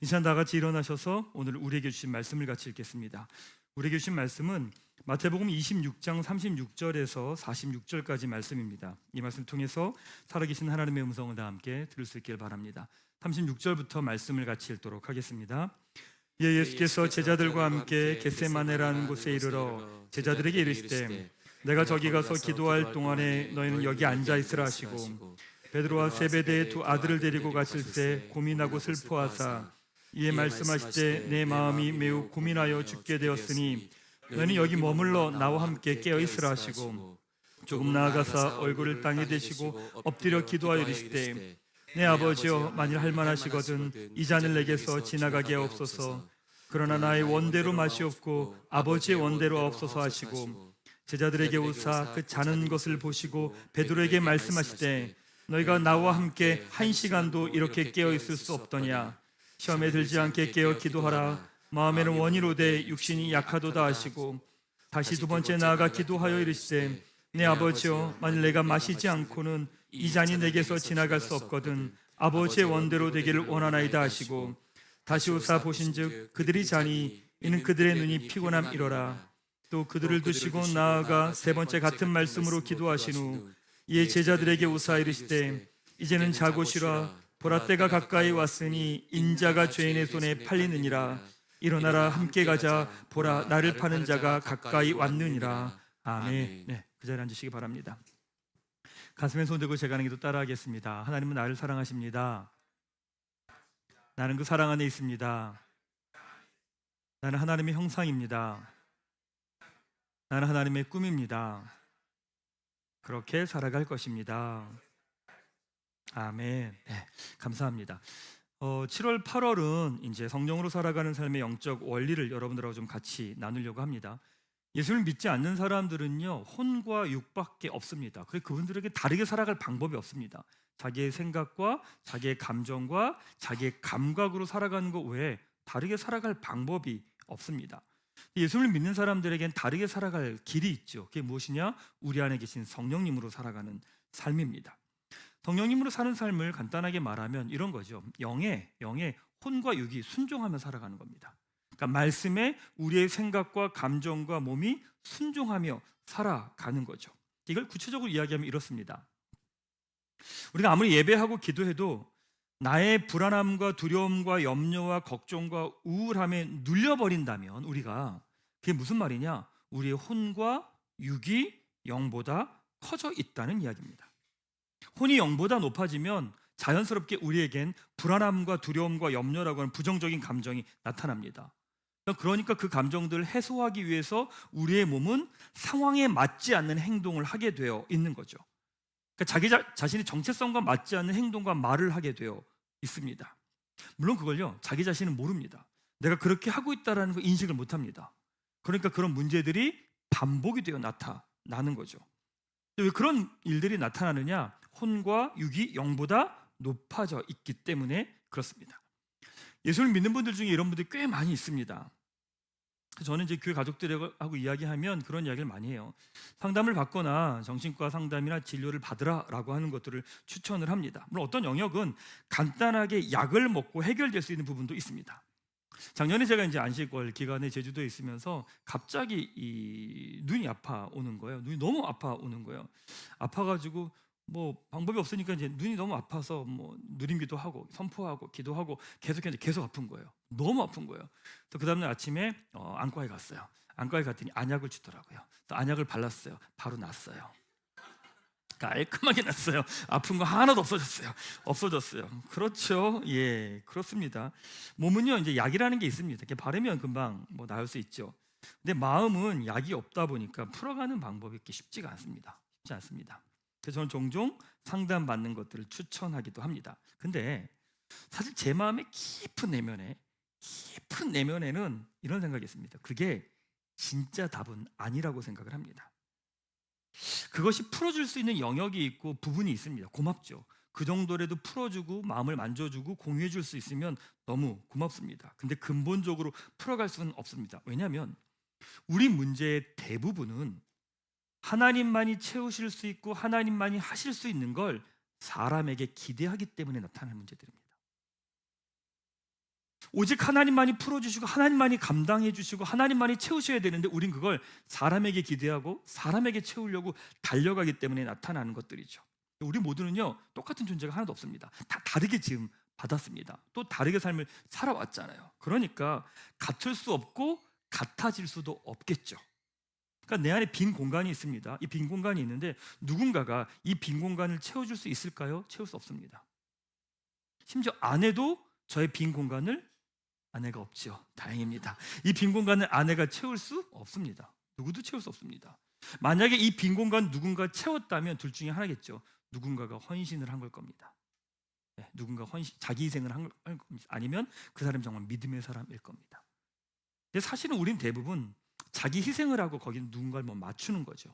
이 시간 다 같이 일어나셔서 오늘 우리에게 주신 말씀을 같이 읽겠습니다. 우리에게 주신 말씀은 마태복음 26장 36절에서 46절까지 말씀입니다. 이 말씀 통해서 살아계신 하나님의 음성을 다 함께 들을 수 있길 바랍니다. 36절부터 말씀을 같이 읽도록 하겠습니다. 예수께서 제자들과 함께 겟세마네라는 곳에 이르러 제자들에게 이르시되 내가 저기 가서 기도할 동안에 너희는 여기 앉아 있으라 하시고 베드로와 세베대의 두 아들을 데리고 가실새 고민하고 슬퍼하사 이에 말씀하시되 내 마음이 매우 고민하여 죽게 되었으니 너희는 여기 머물러 나와 함께 깨어 있으라 하시고 조금 나아가사 얼굴을 땅에 대시고 엎드려 기도하여 이르시되 내 아버지여 만일 할만하시거든 이 잔을 내게서 지나가게 하옵소서. 그러나 나의 원대로 마시옵고 아버지의 원대로 하옵소서 하시고 제자들에게 오사 그 자는 것을 보시고 베드로에게 말씀하시되 너희가 나와 함께 1시간도 이렇게 깨어 있을 수 없더냐. 시험에 들지 않게 깨어 기도하라. 마음에는 원이로되 육신이 약하도다 하시고 다시 두 번째 나아가 기도하여 이르시되 내 아버지여 만일 내가 마시지 않고는 이 잔이 내게서 지나갈 수 없거든 아버지의 원대로 되기를 원하나이다 하시고 다시 오사 보신즉 그들이 자니 이는 그들의 눈이 피곤함이로라. 또 그들을 두시고 나아가 세 번째 같은 말씀으로 기도하신 후 이에 제자들에게 오사 이르시되 이제는 자고 쉬라. 보라 때가 가까이 왔으니 인자가 죄인의 손에 팔리느니라. 일어나라 함께 가자. 보라 나를 파는 자가 가까이 왔느니라. 아멘. 네, 그 자리에 앉으시기 바랍니다. 가슴에 손 대고 제가 하는 기도 따라하겠습니다. 하나님은 나를 사랑하십니다. 나는 그 사랑 안에 있습니다. 나는 하나님의 형상입니다. 나는 하나님의 꿈입니다. 그렇게 살아갈 것입니다. 아멘. 네, 감사합니다. 7월, 8월은 이제 성령으로 살아가는 삶의 영적 원리를 여러분들하고 좀 같이 나누려고 합니다. 예수를 믿지 않는 사람들은요 혼과 육밖에 없습니다. 그래서 그분들에게 다르게 살아갈 방법이 없습니다. 자기의 생각과 자기의 감정과 자기의 감각으로 살아가는 것 외에 다르게 살아갈 방법이 없습니다. 예수를 믿는 사람들에겐 다르게 살아갈 길이 있죠. 그게 무엇이냐? 우리 안에 계신 성령님으로 살아가는 삶입니다. 성령님으로 사는 삶을 간단하게 말하면 이런 거죠. 영에 혼과 육이 순종하며 살아가는 겁니다. 그러니까 말씀에 우리의 생각과 감정과 몸이 순종하며 살아가는 거죠. 이걸 구체적으로 이야기하면 이렇습니다. 우리가 아무리 예배하고 기도해도 나의 불안함과 두려움과 염려와 걱정과 우울함에 눌려버린다면 우리가 그게 무슨 말이냐? 우리의 혼과 육이 영보다 커져 있다는 이야기입니다. 혼이 영보다 높아지면 자연스럽게 우리에겐 불안함과 두려움과 염려라고 하는 부정적인 감정이 나타납니다. 그러니까 그 감정들을 해소하기 위해서 우리의 몸은 상황에 맞지 않는 행동을 하게 되어 있는 거죠. 그러니까 자기 자신의 정체성과 맞지 않는 행동과 말을 하게 되어 있습니다. 물론 그걸요 자기 자신은 모릅니다. 내가 그렇게 하고 있다는 걸 인식을 못합니다. 그러니까 그런 문제들이 반복이 되어 나타나는 거죠. 왜 그런 일들이 나타나느냐? 혼과 육이 영보다 높아져 있기 때문에 그렇습니다. 예수를 믿는 분들 중에 이런 분들이 꽤 많이 있습니다. 저는 이제 교회 가족들하고 이야기하면 그런 이야기를 많이 해요. 상담을 받거나 정신과 상담이나 진료를 받으라라고 하는 것들을 추천을 합니다. 물론 어떤 영역은 간단하게 약을 먹고 해결될 수 있는 부분도 있습니다. 작년에 제가 이제 안식월 기간에 제주도에 있으면서 갑자기 이 눈이 아파오는 거예요. 눈이 너무 아파오는 거예요. 아파가지고 뭐 방법이 없으니까 이제 눈이 너무 아파서 뭐 누림기도 하고 선포하고 기도하고 계속 아픈 거예요. 너무 아픈 거예요. 또 그 다음날 아침에 안과에 갔어요. 안과에 갔더니 안약을 주더라고요. 또 안약을 발랐어요. 바로 났어요. 깔끔하게 났어요. 아픈 거 하나도 없어졌어요. 그렇죠. 예, 그렇습니다. 몸은요 이제 약이라는 게 있습니다. 이렇게 바르면 금방 뭐 나을 수 있죠. 근데 마음은 약이 없다 보니까 풀어가는 방법이 이렇게 쉽지 않습니다. 그래서 저는 종종 상담받는 것들을 추천하기도 합니다. 근데 사실 제 마음의 깊은 내면에는 이런 생각이 있습니다. 그게 진짜 답은 아니라고 생각을 합니다. 그것이 풀어줄 수 있는 영역이 있고 부분이 있습니다. 고맙죠. 그 정도라도 풀어주고 마음을 만져주고 공유해줄 수 있으면 너무 고맙습니다. 근데 근본적으로 풀어갈 수는 없습니다. 왜냐하면 우리 문제의 대부분은 하나님만이 채우실 수 있고 하나님만이 하실 수 있는 걸 사람에게 기대하기 때문에 나타나는 문제들입니다. 오직 하나님만이 풀어주시고 하나님만이 감당해 주시고 하나님만이 채우셔야 되는데 우린 그걸 사람에게 기대하고 사람에게 채우려고 달려가기 때문에 나타나는 것들이죠. 우리 모두는요 똑같은 존재가 하나도 없습니다. 다 다르게 지금 받았습니다. 또 다르게 삶을 살아왔잖아요. 그러니까 같을 수 없고 같아질 수도 없겠죠. 그러니까 내 안에 빈 공간이 있습니다. 이 빈 공간이 있는데 누군가가 이 빈 공간을 채워줄 수 있을까요? 채울 수 없습니다. 심지어 아내도 저의 빈 공간을 아내가 없죠. 다행입니다. 이 빈 공간을 아내가 채울 수 없습니다. 누구도 채울 수 없습니다. 만약에 이 빈 공간 누군가 채웠다면 둘 중에 하나겠죠. 누군가가 헌신을 한 걸 겁니다. 네, 누군가 자기 희생을 한 겁니다. 아니면 그 사람이 정말 믿음의 사람일 겁니다. 근데 사실은 우린 대부분 자기 희생을 하고 거기는 누군가를 맞추는 거죠.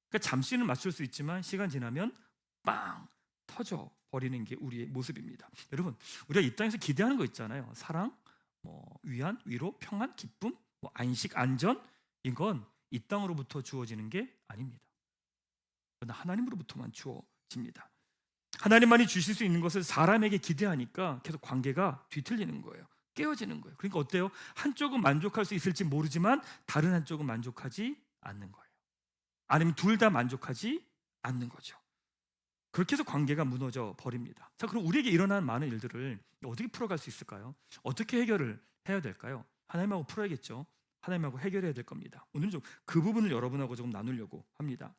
그러니까 잠시는 맞출 수 있지만 시간 지나면 빵 터져 버리는 게 우리의 모습입니다. 여러분, 우리가 이 땅에서 기대하는 거 있잖아요. 사랑, 위안, 위로, 평안, 기쁨, 안식, 안전. 이건 이 땅으로부터 주어지는 게 아닙니다. 그러나 하나님으로부터만 주어집니다. 하나님만이 주실 수 있는 것을 사람에게 기대하니까 계속 관계가 뒤틀리는 거예요. 깨어지는 거예요. 그러니까 어때요? 한쪽은 만족할 수 있을지 모르지만 다른 한쪽은 만족하지 않는 거예요. 아니면 둘 다 만족하지 않는 거죠. 그렇게 해서 관계가 무너져 버립니다. 자, 그럼 우리에게 일어나는 많은 일들을 어떻게 풀어갈 수 있을까요? 어떻게 해결을 해야 될까요? 하나님하고 풀어야겠죠. 하나님하고 해결해야 될 겁니다. 오늘은 좀 그 부분을 여러분하고 조금 나누려고 합니다.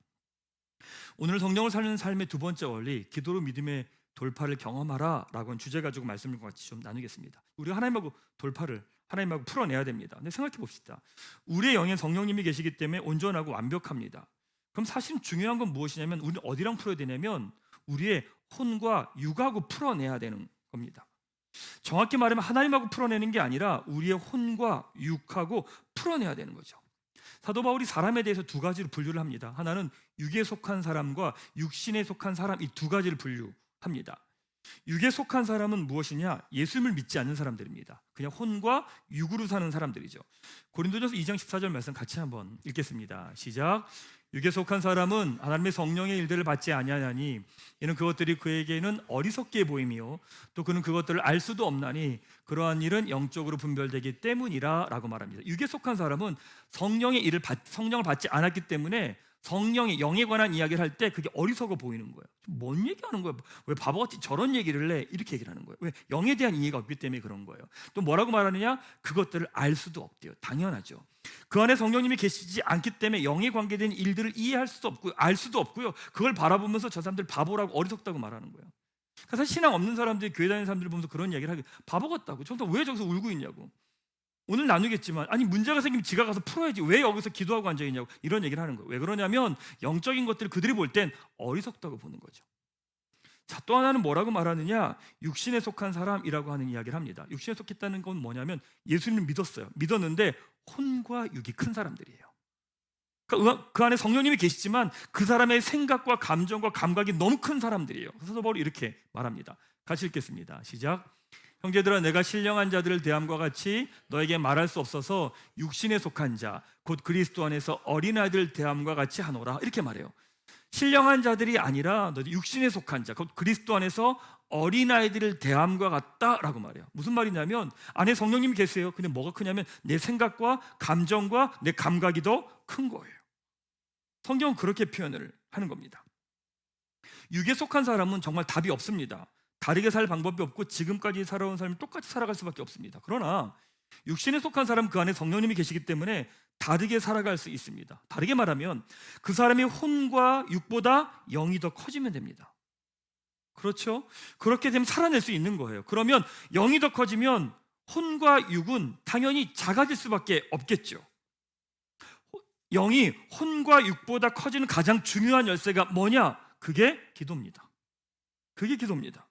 오늘 성령을 살리는 삶의 두 번째 원리, 기도로 믿음의 돌파를 경험하라 라고 하는 주제 가지고 말씀을 같이 좀 나누겠습니다. 우리가 하나님하고 돌파를 하나님하고 풀어내야 됩니다. 근데 생각해 봅시다. 우리의 영에 성령님이 계시기 때문에 온전하고 완벽합니다. 그럼 사실은 중요한 건 무엇이냐면 우리는 어디랑 풀어야 되냐면 우리의 혼과 육하고 풀어내야 되는 겁니다. 정확히 말하면 하나님하고 풀어내는 게 아니라 우리의 혼과 육하고 풀어내야 되는 거죠. 사도 바울이 사람에 대해서 두 가지로 분류를 합니다. 하나는 육에 속한 사람과 육신에 속한 사람, 이 두 가지를 분류합니다. 육에 속한 사람은 무엇이냐? 예수님을 믿지 않는 사람들입니다. 그냥 혼과 육으로 사는 사람들이죠. 고린도전서 2장 14절 말씀 같이 한번 읽겠습니다. 시작. 육에 속한 사람은 하나님의 성령의 일들을 받지 아니하나니 이는 그것들이 그에게는 어리석게 보이며 또 그는 그것들을 알 수도 없나니 그러한 일은 영적으로 분별되기 때문이라 라고 말합니다. 육에 속한 사람은 성령의 일을 성령을 받지 않았기 때문에 성령의 영에 관한 이야기를 할 때 그게 어리석어 보이는 거예요. 뭔 얘기하는 거예요? 왜 바보같이 저런 얘기를 해? 이렇게 얘기를 하는 거예요. 왜? 영에 대한 이해가 없기 때문에 그런 거예요. 또 뭐라고 말하느냐? 그것들을 알 수도 없대요. 당연하죠. 그 안에 성령님이 계시지 않기 때문에 영에 관계된 일들을 이해할 수도 없고요, 알 수도 없고요. 그걸 바라보면서 저 사람들 바보라고 어리석다고 말하는 거예요. 그래서 신앙 없는 사람들이 교회 다니는 사람들을 보면서 그런 얘기를 하고 바보 같다고. 저도 왜 저기서 울고 있냐고. 오늘 나누겠지만 아니 문제가 생기면 지가 가서 풀어야지 왜 여기서 기도하고 앉아있냐고 이런 얘기를 하는 거예요. 왜 그러냐면 영적인 것들을 그들이 볼 땐 어리석다고 보는 거죠. 자, 또 하나는 뭐라고 말하느냐? 육신에 속한 사람이라고 하는 이야기를 합니다. 육신에 속했다는 건 뭐냐면 예수님을 믿었어요. 믿었는데 혼과 육이 큰 사람들이에요. 그 안에 성령님이 계시지만 그 사람의 생각과 감정과 감각이 너무 큰 사람들이에요. 그래서 바로 이렇게 말합니다. 같이 읽겠습니다. 시작. 형제들아, 내가 신령한 자들을 대함과 같이 너에게 말할 수 없어서 육신에 속한 자 곧 그리스도 안에서 어린아이들 대함과 같이 하노라 이렇게 말해요. 신령한 자들이 아니라 너희 육신에 속한 자 곧 그리스도 안에서 어린아이들을 대함과 같다라고 말해요. 무슨 말이냐면 안에 성령님이 계세요. 근데 뭐가 크냐면 내 생각과 감정과 내 감각이 더 큰 거예요. 성경은 그렇게 표현을 하는 겁니다. 육에 속한 사람은 정말 답이 없습니다. 다르게 살 방법이 없고 지금까지 살아온 삶을 똑같이 살아갈 수밖에 없습니다. 그러나 육신에 속한 사람은 그 안에 성령님이 계시기 때문에 다르게 살아갈 수 있습니다. 다르게 말하면 그 사람의 혼과 육보다 영이 더 커지면 됩니다. 그렇죠? 그렇게 되면 살아낼 수 있는 거예요. 그러면 영이 더 커지면 혼과 육은 당연히 작아질 수밖에 없겠죠. 영이 혼과 육보다 커지는 가장 중요한 열쇠가 뭐냐? 그게 기도입니다. 그게 기도입니다.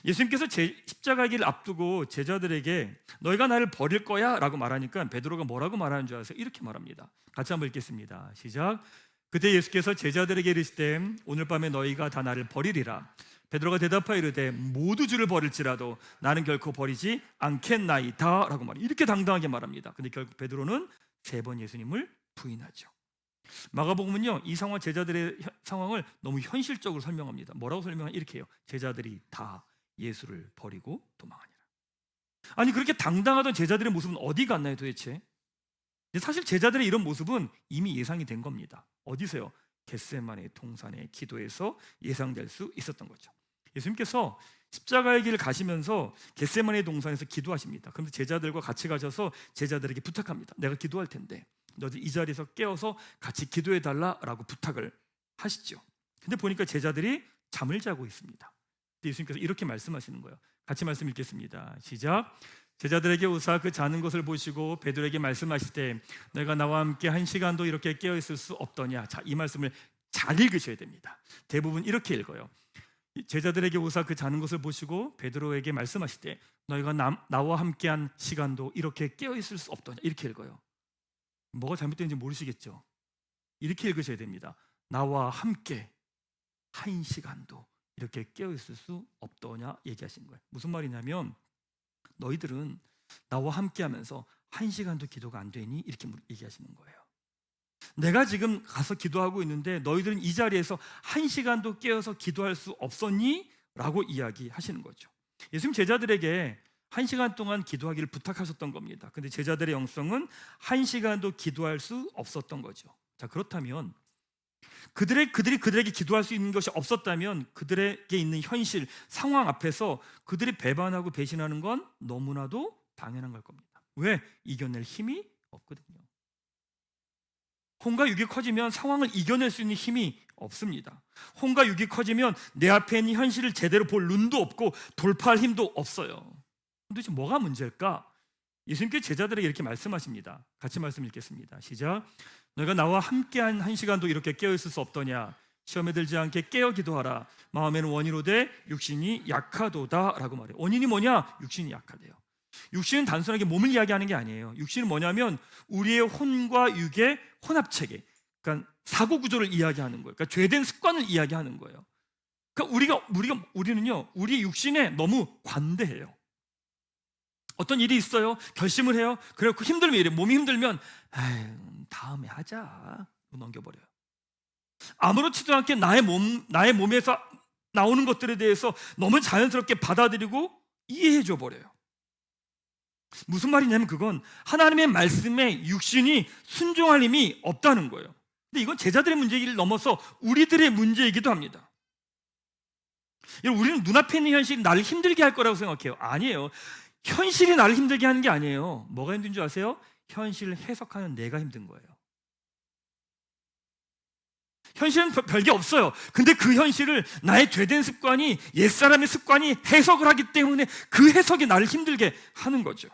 예수님께서 십자가 길을 앞두고 제자들에게 너희가 나를 버릴 거야 라고 말하니까 베드로가 뭐라고 말하는 줄 아세요? 이렇게 말합니다. 같이 한번 읽겠습니다. 시작. 그때 예수께서 제자들에게 이르시되 오늘 밤에 너희가 다 나를 버리리라. 베드로가 대답하여 이르되 모두 주를 버릴지라도 나는 결코 버리지 않겠나이다 라고 말해요. 이렇게 당당하게 말합니다. 근데 결국 베드로는 3번 예수님을 부인하죠. 마가복음은요 이 상황 제자들의 상황을 너무 현실적으로 설명합니다. 뭐라고 설명하냐? 이렇게 해요. 제자들이 다 예수를 버리고 도망하니라. 아니 그렇게 당당하던 제자들의 모습은 어디 갔나요 도대체? 사실 제자들의 이런 모습은 이미 예상이 된 겁니다. 어디서요? 겟세마네 동산의 기도에서 예상될 수 있었던 거죠. 예수님께서 십자가의 길을 가시면서 겟세마네 동산에서 기도하십니다. 그런데 제자들과 같이 가셔서 제자들에게 부탁합니다. 내가 기도할 텐데 너들 이 자리에서 깨어서 같이 기도해 달라라고 부탁을 하시죠. 근데 보니까 제자들이 잠을 자고 있습니다. 예수님께서 이렇게 말씀하시는 거예요. 같이 말씀 읽겠습니다. 시작. 제자들에게 오사 그 자는 것을 보시고 베드로에게 말씀하시되 너희가 나와 함께 한 시간도 이렇게 깨어 있을 수 없더냐. 자, 이 말씀을 잘 읽으셔야 됩니다. 대부분 이렇게 읽어요. 제자들에게 오사 그 자는 것을 보시고 베드로에게 말씀하시되 너희가 나와 함께한 시간도 이렇게 깨어 있을 수 없더냐. 이렇게 읽어요. 뭐가 잘못된지 모르시겠죠? 이렇게 읽으셔야 됩니다. 나와 함께 한 시간도 이렇게 깨어 있을 수 없더냐 얘기하신 거예요. 무슨 말이냐면 너희들은 나와 함께 하면서 한 시간도 기도가 안 되니? 이렇게 얘기하시는 거예요. 내가 지금 가서 기도하고 있는데 너희들은 이 자리에서 한 시간도 깨어서 기도할 수 없었니? 라고 이야기하시는 거죠. 예수님 제자들에게 한 시간 동안 기도하기를 부탁하셨던 겁니다. 근데 제자들의 영성은 한 시간도 기도할 수 없었던 거죠. 자, 그렇다면 그들에게 기도할 수 있는 것이 없었다면 그들에게 있는 현실 상황 앞에서 그들이 배반하고 배신하는 건 너무나도 당연한 걸 겁니다. 왜? 이겨낼 힘이 없거든요. 혼과 육이 커지면 상황을 이겨낼 수 있는 힘이 없습니다. 혼과 육이 커지면 내 앞에 있는 현실을 제대로 볼 눈도 없고 돌파할 힘도 없어요. 도대체 뭐가 문제일까? 예수님께 제자들에게 이렇게 말씀하십니다. 같이 말씀 읽겠습니다. 시작. 너희가 나와 함께한 한 시간도 이렇게 깨어있을 수 없더냐. 시험에 들지 않게 깨어 기도하라. 마음에는 원이로되 육신이 약하도다 라고 말해요. 원인이 뭐냐? 육신이 약하대요. 육신은 단순하게 몸을 이야기하는 게 아니에요. 육신은 뭐냐면 우리의 혼과 육의 혼합체계, 그러니까 사고 구조를 이야기하는 거예요. 그러니까 죄된 습관을 이야기하는 거예요. 그러니까 우리는요, 우리 육신에 너무 관대해요. 어떤 일이 있어요, 결심을 해요. 그래서 힘들면 이래. 몸이 힘들면 다음에 하자 넘겨버려요. 아무렇지도 않게 나의 몸에서 나오는 것들에 대해서 너무 자연스럽게 받아들이고 이해해줘 버려요. 무슨 말이냐면 그건 하나님의 말씀에 육신이 순종할 힘이 없다는 거예요. 근데 이건 제자들의 문제를 넘어서 우리들의 문제이기도 합니다. 우리는 눈앞에 있는 현실이 나를 힘들게 할 거라고 생각해요. 아니에요. 현실이 나를 힘들게 하는 게 아니에요. 뭐가 힘든 줄 아세요? 현실을 해석하는 내가 힘든 거예요. 현실은 별게 없어요. 근데 그 현실을 나의 죄된 습관이, 옛사람의 습관이 해석을 하기 때문에 그 해석이 나를 힘들게 하는 거죠.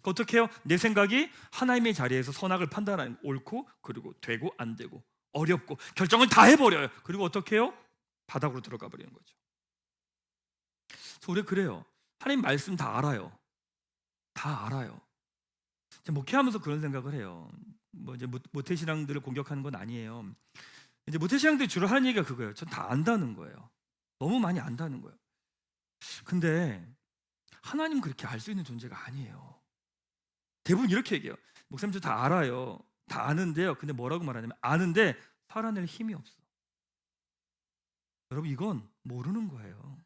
어떻게 해요? 내 생각이 하나님의 자리에서 선악을 판단하는, 옳고 그리고 되고 안 되고 어렵고 결정을 다 해버려요. 그리고 어떻게 해요? 바닥으로 들어가 버리는 거죠. 그래서 우리가 그래요. 하나님 말씀 다 알아요. 다 알아요. 목회하면서 그런 생각을 해요. 이제 모태신앙들을 공격하는 건 아니에요. 이제 모태신앙들이 주로 하는 얘기가 그거예요. 전 다 안다는 거예요. 너무 많이 안다는 거예요. 근데 하나님 그렇게 알 수 있는 존재가 아니에요. 대부분 이렇게 얘기해요. 목사님 저 다 알아요. 다 아는데요. 근데 뭐라고 말하냐면 아는데 살아낼 힘이 없어. 여러분 이건 모르는 거예요.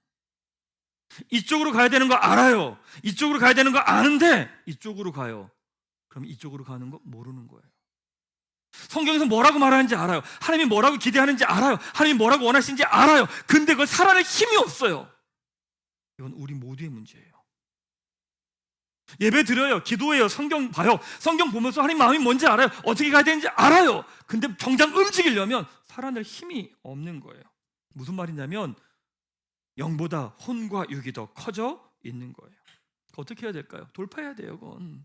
이쪽으로 가야 되는 거 알아요. 이쪽으로 가야 되는 거 아는데 이쪽으로 가요. 그럼 이쪽으로 가는 거 모르는 거예요. 성경에서 뭐라고 말하는지 알아요. 하나님이 뭐라고 기대하는지 알아요. 하나님이 뭐라고 원하시는지 알아요. 근데 그걸 살아낼 힘이 없어요. 이건 우리 모두의 문제예요. 예배 드려요. 기도해요. 성경 봐요. 성경 보면서 하나님 마음이 뭔지 알아요. 어떻게 가야 되는지 알아요. 근데 정작 움직이려면 살아낼 힘이 없는 거예요. 무슨 말이냐면 영보다 혼과 육이 더 커져 있는 거예요. 어떻게 해야 될까요? 돌파해야 돼요. 그건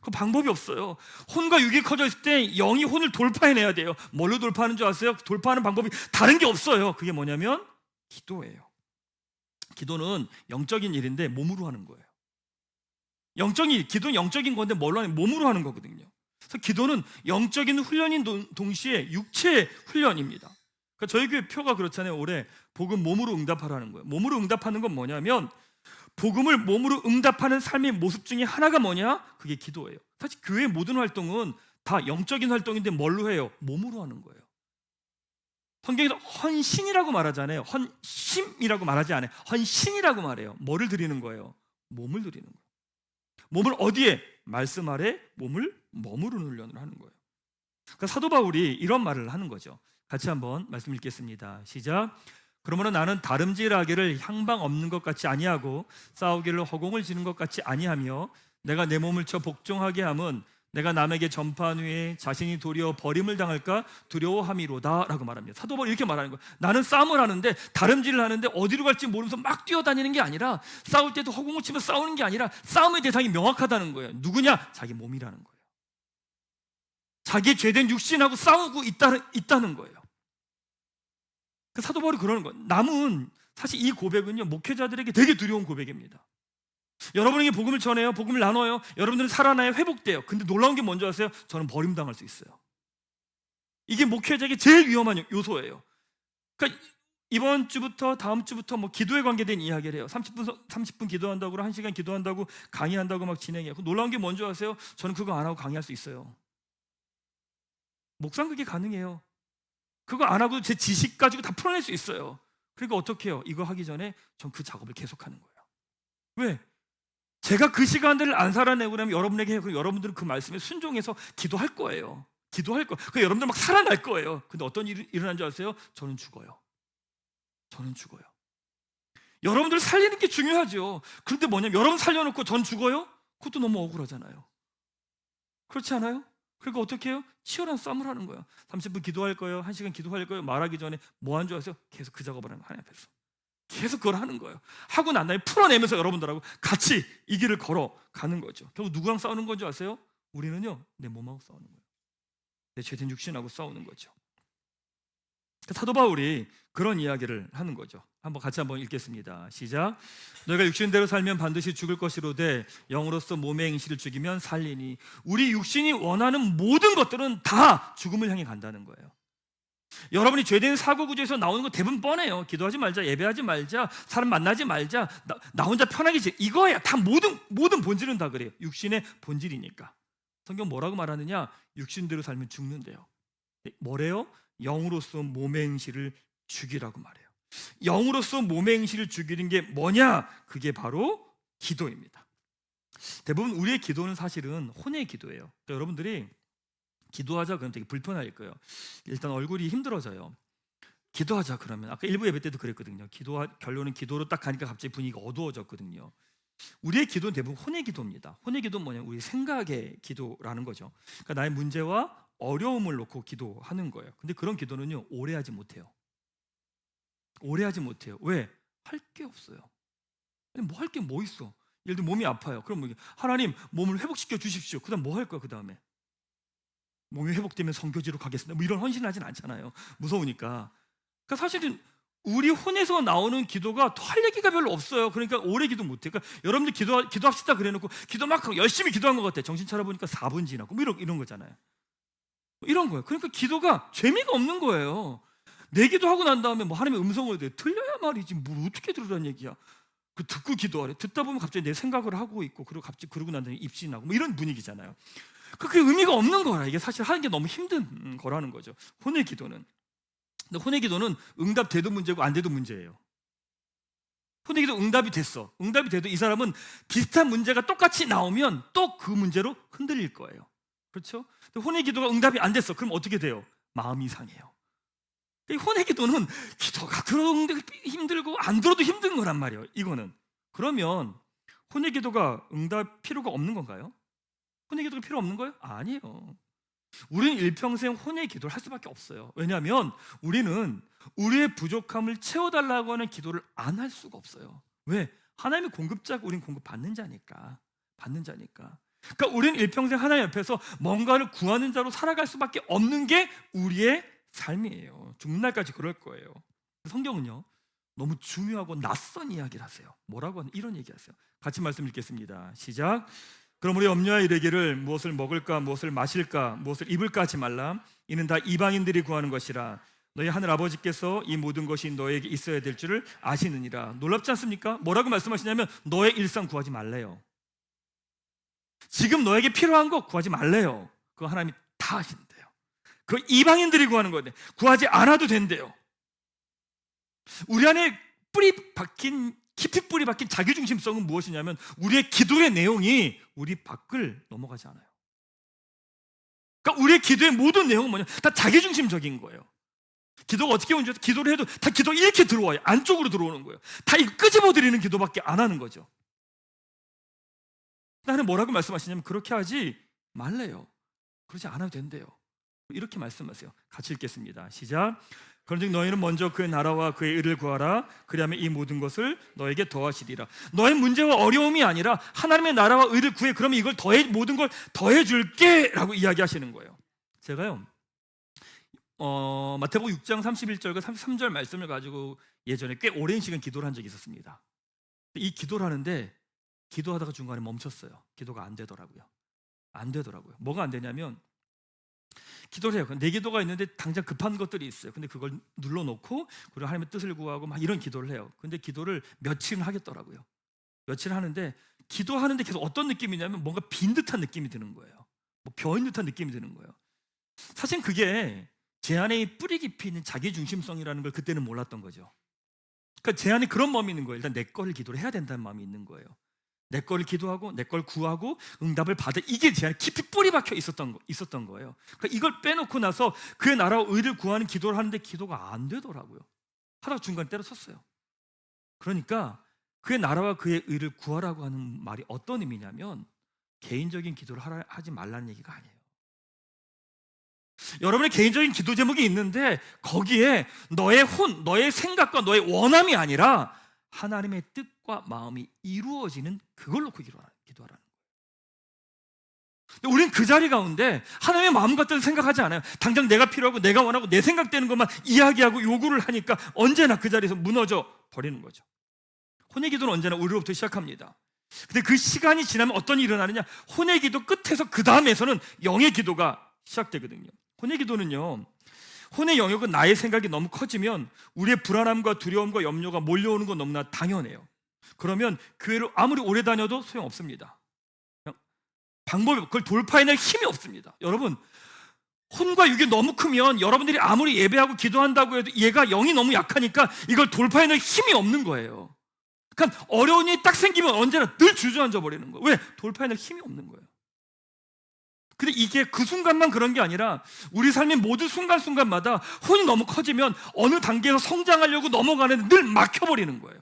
그 방법이 없어요. 혼과 육이 커져 있을 때 영이 혼을 돌파해내야 돼요. 뭘로 돌파하는 줄 아세요? 돌파하는 방법이 다른 게 없어요. 그게 뭐냐면 기도예요. 기도는 영적인 일인데 몸으로 하는 거예요. 기도는 영적인 건데 뭘로 하는? 몸으로 하는 거거든요. 그래서 기도는 영적인 훈련인 동시에 육체의 훈련입니다. 그러니까 저희 교회 표가 그렇잖아요. 올해 복음 몸으로 응답하라는 거예요. 몸으로 응답하는 건 뭐냐면 복음을 몸으로 응답하는 삶의 모습 중에 하나가 뭐냐? 그게 기도예요. 사실 교회의 모든 활동은 다 영적인 활동인데 뭘로 해요? 몸으로 하는 거예요. 성경에서 헌신이라고 말하잖아요. 헌심이라고 말하지 않아요. 헌신이라고 말해요. 뭐를 드리는 거예요? 몸을 드리는 거예요. 몸을 어디에? 말씀 아래 몸을 머무르는 훈련을 하는 거예요. 그러니까 사도 바울이 이런 말을 하는 거죠. 같이 한번 말씀 읽겠습니다. 시작. 그러므로 나는 다름질하기를 향방 없는 것 같이 아니하고 싸우기를 허공을 지는 것 같이 아니하며 내가 내 몸을 쳐 복종하게 함은 내가 남에게 전파한 후에 자신이 도리어 버림을 당할까 두려워함이로다 라고 말합니다. 사도 바울이 이렇게 말하는 거예요. 나는 싸움을 하는데 다름질을 하는데 어디로 갈지 모르면서 막 뛰어다니는 게 아니라 싸울 때도 허공을 치며 싸우는 게 아니라 싸움의 대상이 명확하다는 거예요. 누구냐? 자기 몸이라는 거예요. 자기의 죄된 육신하고 싸우고 있다는 거예요. 그 사도 바울이 그러는 거예요. 남은 사실 이 고백은요 목회자들에게 되게 두려운 고백입니다. 여러분에게 복음을 전해요, 복음을 나눠요. 여러분들은 살아나요, 회복돼요. 근데 놀라운 게 뭔지 아세요? 저는 버림당할 수 있어요. 이게 목회자에게 제일 위험한 요소예요. 그러니까 이번 주부터 다음 주부터 뭐 기도에 관계된 이야기를 해요. 30분 기도한다고 1시간 기도한다고 강의한다고 막 진행해요. 놀라운 게 뭔지 아세요? 저는 그거 안 하고 강의할 수 있어요. 목사는 그게 가능해요. 그거 안 하고 제 지식 가지고 다 풀어낼 수 있어요. 그러니까 어떻게 해요? 이거 하기 전에 전 그 작업을 계속하는 거예요. 왜? 제가 그 시간들을 안 살아내고 나면 여러분에게 해요. 그럼 여러분들은 그 말씀에 순종해서 기도할 거예요. 기도할 거예요. 그러니까 여러분들 막 살아날 거예요. 근데 어떤 일이 일어난 줄 아세요? 저는 죽어요. 저는 죽어요. 여러분들 살리는 게 중요하죠. 그런데 뭐냐면 여러분 살려놓고 전 죽어요? 그것도 너무 억울하잖아요. 그렇지 않아요? 그러니까 어떻게 해요? 치열한 싸움을 하는 거예요. 30분 기도할 거예요. 1시간 기도할 거예요. 말하기 전에 뭐 한 줄 아세요? 계속 그 작업을 하는 거예요. 하나님 앞에서 계속 그걸 하는 거예요. 하고 난 다음에 풀어내면서 여러분들하고 같이 이 길을 걸어가는 거죠. 결국 누구랑 싸우는 건지 아세요? 우리는요 내 몸하고 싸우는 거예요. 내 죄된 육신하고 싸우는 거죠. 사도 바울이 그런 이야기를 하는 거죠. 같이 한번 읽겠습니다. 시작. 너희가 육신대로 살면 반드시 죽을 것이로되 영으로서 몸의 행실을 죽이면 살리니. 우리 육신이 원하는 모든 것들은 다 죽음을 향해 간다는 거예요. 여러분이 죄된 사고 구조에서 나오는 거 대부분 뻔해요. 기도하지 말자, 예배하지 말자, 사람 만나지 말자, 나 혼자 편하게 이거야. 다 모든 본질은 다 그래요. 육신의 본질이니까. 성경 뭐라고 말하느냐? 육신대로 살면 죽는데요. 뭐래요? 영으로서 몸의 행실을 죽이라고 말해요. 영으로서 몸의 행실을 죽이는 게 뭐냐? 그게 바로 기도입니다. 대부분 우리의 기도는 사실은 혼의 기도예요. 그러니까 여러분들이 기도하자 그러면 되게 불편할 거예요. 일단 얼굴이 힘들어져요. 기도하자 그러면 아까 일부 예배 때도 그랬거든요. 결론은 기도로 딱 가니까 갑자기 분위기가 어두워졌거든요. 우리의 기도는 대부분 혼의 기도입니다. 혼의 기도는 뭐냐면 우리 생각의 기도라는 거죠. 그러니까 나의 문제와 어려움을 놓고 기도하는 거예요. 근데 그런 기도는요 오래 하지 못해요. 오래 하지 못해요. 왜? 할 게 없어요. 아니 뭐 할 게 뭐 있어? 예를 들어 몸이 아파요. 그럼 뭐 하나님 몸을 회복시켜 주십시오. 그다음 뭐 할 거야? 그다음에 몸이 회복되면 선교지로 가겠습니다. 뭐 이런 헌신을 하진 않잖아요. 무서우니까. 그러니까 사실은 우리 혼에서 나오는 기도가 더 할 얘기가 별로 없어요. 그러니까 오래 기도 못해요. 그러니까 여러분들 기도합시다 그래놓고 기도 막 열심히 기도한 것 같아. 정신 차려보니까 4분 지나고 뭐 이런 거잖아요. 이런 거예요. 그러니까 기도가 재미가 없는 거예요. 내 기도하고 난 다음에 뭐 하나님의 음성을 들려야 말이지 뭘 어떻게 들으란 얘기야. 그 듣고 기도하래. 듣다 보면 갑자기 내 생각을 하고 있고 그리고 갑자기 그러고 난 다음에 입신이 나고 뭐 이런 분위기잖아요. 그게 의미가 없는 거라. 이게 사실 하는 게 너무 힘든 거라는 거죠. 혼의 기도는. 근데 혼의 기도는 응답돼도 문제고 안 돼도 문제예요. 혼의 기도 응답이 됐어. 응답이 돼도 이 사람은 비슷한 문제가 똑같이 나오면 또 그 문제로 흔들릴 거예요. 그렇죠? 근데 혼의 기도가 응답이 안 됐어. 그럼 어떻게 돼요? 마음이 상해요. 혼의 기도는 기도가 들어도 힘들고 안 들어도 힘든 거란 말이에요. 이거는. 그러면 혼의 기도가 응답 필요가 없는 건가요? 혼의 기도가 필요 없는 거예요? 아니에요. 우리는 일평생 혼의 기도를 할 수밖에 없어요. 왜냐하면 우리는 우리의 부족함을 채워달라고 하는 기도를 안 할 수가 없어요. 왜? 하나님의 공급자고 우리는 공급받는 자니까. 그러니까 우리는 일평생 하나님 옆에서 뭔가를 구하는 자로 살아갈 수밖에 없는 게 우리의 삶이에요. 죽는 날까지 그럴 거예요. 성경은요 너무 중요하고 낯선 이야기를 하세요. 뭐라고 하는 이런 얘기하세요. 같이 말씀 읽겠습니다. 시작. 그럼 우리 염려하여 이르기를 무엇을 먹을까 무엇을 마실까 무엇을 입을까 하지 말라. 이는 다 이방인들이 구하는 것이라. 너희 하늘 아버지께서 이 모든 것이 너에게 있어야 될 줄을 아시느니라. 놀랍지 않습니까? 뭐라고 말씀하시냐면 너의 일상 구하지 말래요. 지금 너에게 필요한 거 구하지 말래요. 그거 하나님이 다 하신대요. 그 이방인들이 구하는 건데 구하지 않아도 된대요. 우리 안에 뿌리 박힌 깊이 뿌리 박힌 자기중심성은 무엇이냐면 우리의 기도의 내용이 우리 밖을 넘어가지 않아요. 그러니까 우리의 기도의 모든 내용은 뭐냐? 다 자기중심적인 거예요. 기도가 어떻게 오는지 기도를 해도 다 기도가 이렇게 들어와요. 안쪽으로 들어오는 거예요. 다 이거 끄집어드리는 기도밖에 안 하는 거죠. 나는 뭐라고 말씀하시냐면 그렇게 하지 말래요. 그러지 않아도 된대요. 이렇게 말씀하세요. 같이 읽겠습니다. 시작. 그런즉 너희는 먼저 그의 나라와 그의 의를 구하라. 그리하면 이 모든 것을 너에게 더하시리라. 너의 문제와 어려움이 아니라 하나님의 나라와 의를 구해. 그러면 이걸 모든 걸 더해줄게 라고 이야기하시는 거예요. 제가요 마태복음 6장 31절과 33절 말씀을 가지고 예전에 꽤 오랜 시간 기도를 한 적이 있었습니다. 이 기도를 하는데 기도하다가 중간에 멈췄어요. 기도가 안 되더라고요. 뭐가 안 되냐면 기도를 해요. 내 기도가 있는데 당장 급한 것들이 있어요. 근데 그걸 눌러놓고 그리고 하나님의 뜻을 구하고 막 이런 기도를 해요. 근데 기도를 며칠은 하겠더라고요. 며칠 하는데 기도하는데 계속 어떤 느낌이냐면 뭔가 빈 듯한 느낌이 드는 거예요. 뭐 벼인 듯한 느낌이 드는 거예요. 사실 그게 제 안에 뿌리 깊이 있는 자기중심성이라는 걸 그때는 몰랐던 거죠. 그러니까 제 안에 그런 마음이 있는 거예요. 일단 내 거를 기도를 해야 된다는 마음이 있는 거예요. 내 거를 기도하고 내 걸 구하고 응답을 받아. 이게 제 안에 깊이 뿌리 박혀 있었던 거예요. 그러니까 이걸 빼놓고 나서 그의 나라와 의를 구하는 기도를 하는데 기도가 안 되더라고요. 하다가 중간에 때려쳤어요. 그러니까 그의 나라와 그의 의를 구하라고 하는 말이 어떤 의미냐면 개인적인 기도를 하지 말라는 얘기가 아니에요. 여러분의 개인적인 기도 제목이 있는데 거기에 너의 너의 생각과 너의 원함이 아니라 하나님의 뜻과 마음이 이루어지는 그걸 놓고 기도하라는 거예요. 우리는 그 자리 가운데 하나님의 마음 같은 생각하지 않아요. 당장 내가 필요하고 내가 원하고 내 생각되는 것만 이야기하고 요구를 하니까 언제나 그 자리에서 무너져 버리는 거죠. 혼의 기도는 언제나 우리로부터 시작합니다. 근데 그 시간이 지나면 어떤 일이 일어나느냐? 혼의 기도 끝에서 그 다음에서는 영의 기도가 시작되거든요. 혼의 기도는요, 혼의 영역은 나의 생각이 너무 커지면 우리의 불안함과 두려움과 염려가 몰려오는 건 너무나 당연해요. 그러면 교회를 아무리 오래 다녀도 소용없습니다. 그걸 돌파해낼 힘이 없습니다. 여러분, 혼과 육이 너무 크면 여러분들이 아무리 예배하고 기도한다고 해도 얘가 영이 너무 약하니까 이걸 돌파해낼 힘이 없는 거예요. 그러니까 어려운 일이 딱 생기면 언제나 늘 주저앉아 버리는 거예요. 왜? 돌파해낼 힘이 없는 거예요. 근데 이게 그 순간만 그런 게 아니라 우리 삶의 모든 순간순간마다 혼이 너무 커지면 어느 단계에서 성장하려고 넘어가는데 늘 막혀버리는 거예요.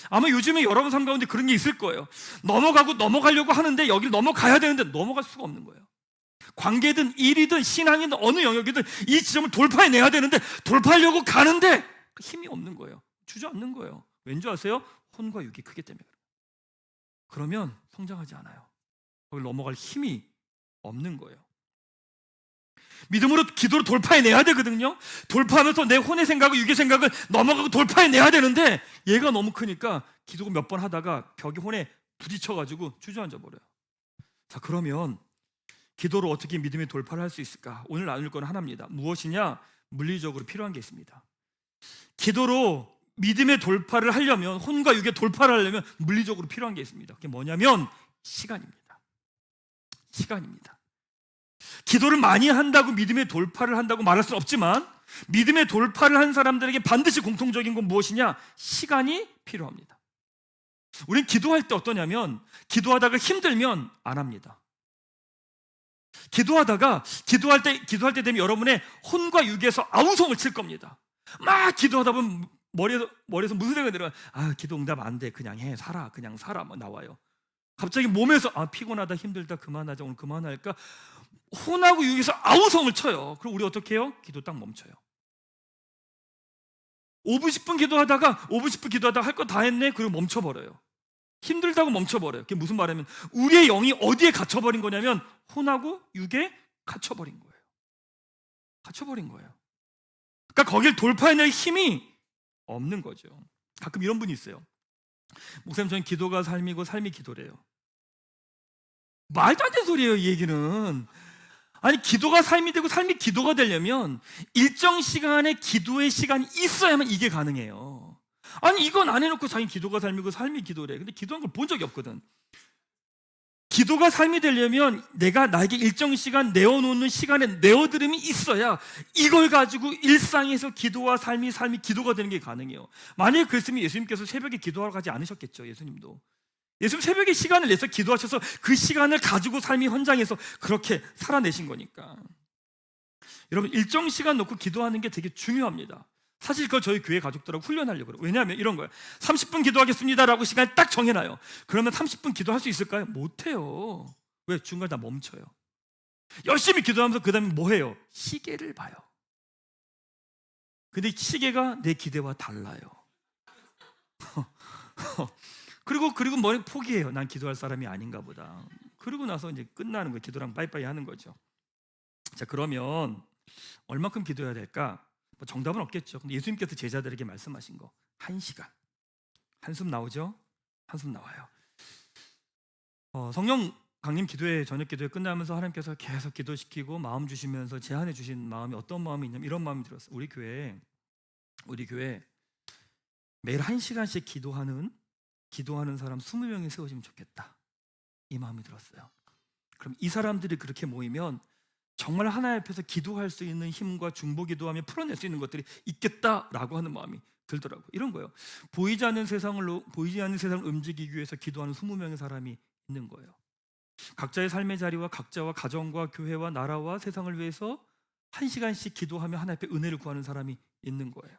아마 요즘에 여러분 삶 가운데 그런 게 있을 거예요. 넘어가려고 하는데 여길 넘어가야 되는데 넘어갈 수가 없는 거예요. 관계든 일이든 신앙이든 어느 영역이든 이 지점을 돌파해내야 되는데 돌파하려고 가는데 힘이 없는 거예요. 주저앉는 거예요. 왠지 아세요? 혼과 육이 크기 때문에 그래요. 그러면 성장하지 않아요. 거길 넘어갈 힘이 없는 거예요. 믿음으로 기도로 돌파해내야 되거든요. 돌파하면서 내 혼의 생각과 육의 생각을 넘어가고 돌파해내야 되는데 얘가 너무 크니까 기도를 몇 번 하다가 벽이 혼에 부딪혀가지고 주저앉아 버려요. 자, 그러면 기도로 어떻게 믿음의 돌파를 할 수 있을까? 오늘 나눌 건 하나입니다. 무엇이냐? 물리적으로 필요한 게 있습니다. 기도로 믿음의 돌파를 하려면, 혼과 육의 돌파를 하려면 물리적으로 필요한 게 있습니다. 그게 뭐냐면 시간입니다. 기도를 많이 한다고 믿음의 돌파를 한다고 말할 수는 없지만 믿음의 돌파를 한 사람들에게 반드시 공통적인 건 무엇이냐? 시간이 필요합니다. 우린 기도할 때 어떠냐면 기도하다가 힘들면 안 합니다. 기도할 때 되면 여러분의 혼과 육에서 아우성을 칠 겁니다. 막 기도하다 보면 머리에서 무슨 생각이 들어요? 기도 응답 안 돼. 그냥 살아 막 나와요. 갑자기 몸에서 피곤하다, 힘들다, 그만하자, 오늘 그만할까? 혼하고 육에서 아우성을 쳐요. 그럼 우리 어떻게 해요? 기도 딱 멈춰요. 5분 10분 기도하다가 할 거 다 했네. 그리고 멈춰버려요. 힘들다고 멈춰버려요. 그게 무슨 말이냐면 우리의 영이 어디에 갇혀버린 거냐면 혼하고 육에 갇혀버린 거예요. 그러니까 거길 돌파해낼 힘이 없는 거죠. 가끔 이런 분이 있어요. 목사님, 저는 기도가 삶이고 삶이 기도래요. 말도 안 되는 소리예요, 이 얘기는. 아니, 기도가 삶이 되고 삶이 기도가 되려면 일정 시간의 기도의 시간이 있어야만 이게 가능해요. 아니, 이건 안 해놓고 자기 기도가 삶이고 삶이 기도래. 근데 기도한 걸 본 적이 없거든. 기도가 삶이 되려면 내가 나에게 일정 시간 내어놓는 시간에 내어드림이 있어야 이걸 가지고 일상에서 기도와 삶이 기도가 되는 게 가능해요. 만약에 그랬으면 예수님께서 새벽에 기도하러 가지 않으셨겠죠. 예수님도 예수님 새벽에 시간을 내서 기도하셔서 그 시간을 가지고 삶이 현장에서 그렇게 살아내신 거니까. 여러분, 일정 시간 놓고 기도하는 게 되게 중요합니다. 사실 그걸 저희 교회 가족들하고 훈련하려고 그래요. 왜냐하면 이런 거예요. 30분 기도하겠습니다라고 시간을 딱 정해놔요. 그러면 30분 기도할 수 있을까요? 못해요. 왜? 중간에 다 멈춰요. 열심히 기도하면서 그 다음에 뭐 해요? 시계를 봐요. 근데 시계가 내 기대와 달라요. 그리고 뭐 포기해요. 난 기도할 사람이 아닌가 보다. 그러고 나서 이제 끝나는 거예요. 기도랑 빠이빠이 하는 거죠. 자, 그러면 얼마큼 기도해야 될까? 뭐 정답은 없겠죠. 근데 예수님께서 제자들에게 말씀하신 거 1시간. 한숨 나오죠? 한숨 나와요. 성령 강림 기도회, 저녁 기도회 끝나면서 하나님께서 계속 기도시키고 마음 주시면서 제안해 주신 마음이 어떤 마음이 있냐면 이런 마음이 들었어요. 우리 교회 매일 1시간씩 기도하는 사람 20명이 세워지면 좋겠다. 이 마음이 들었어요. 그럼 이 사람들이 그렇게 모이면 정말 하나님 앞에서 기도할 수 있는 힘과 중보 기도하며 풀어낼 수 있는 것들이 있겠다라고 하는 마음이 들더라고요. 이런 거예요. 보이지 않는 세상을 움직이기 위해서 기도하는 20명의 사람이 있는 거예요. 각자의 삶의 자리와 각자와 가정과 교회와 나라와 세상을 위해서 1시간씩 기도하며 하나님 앞에 은혜를 구하는 사람이 있는 거예요.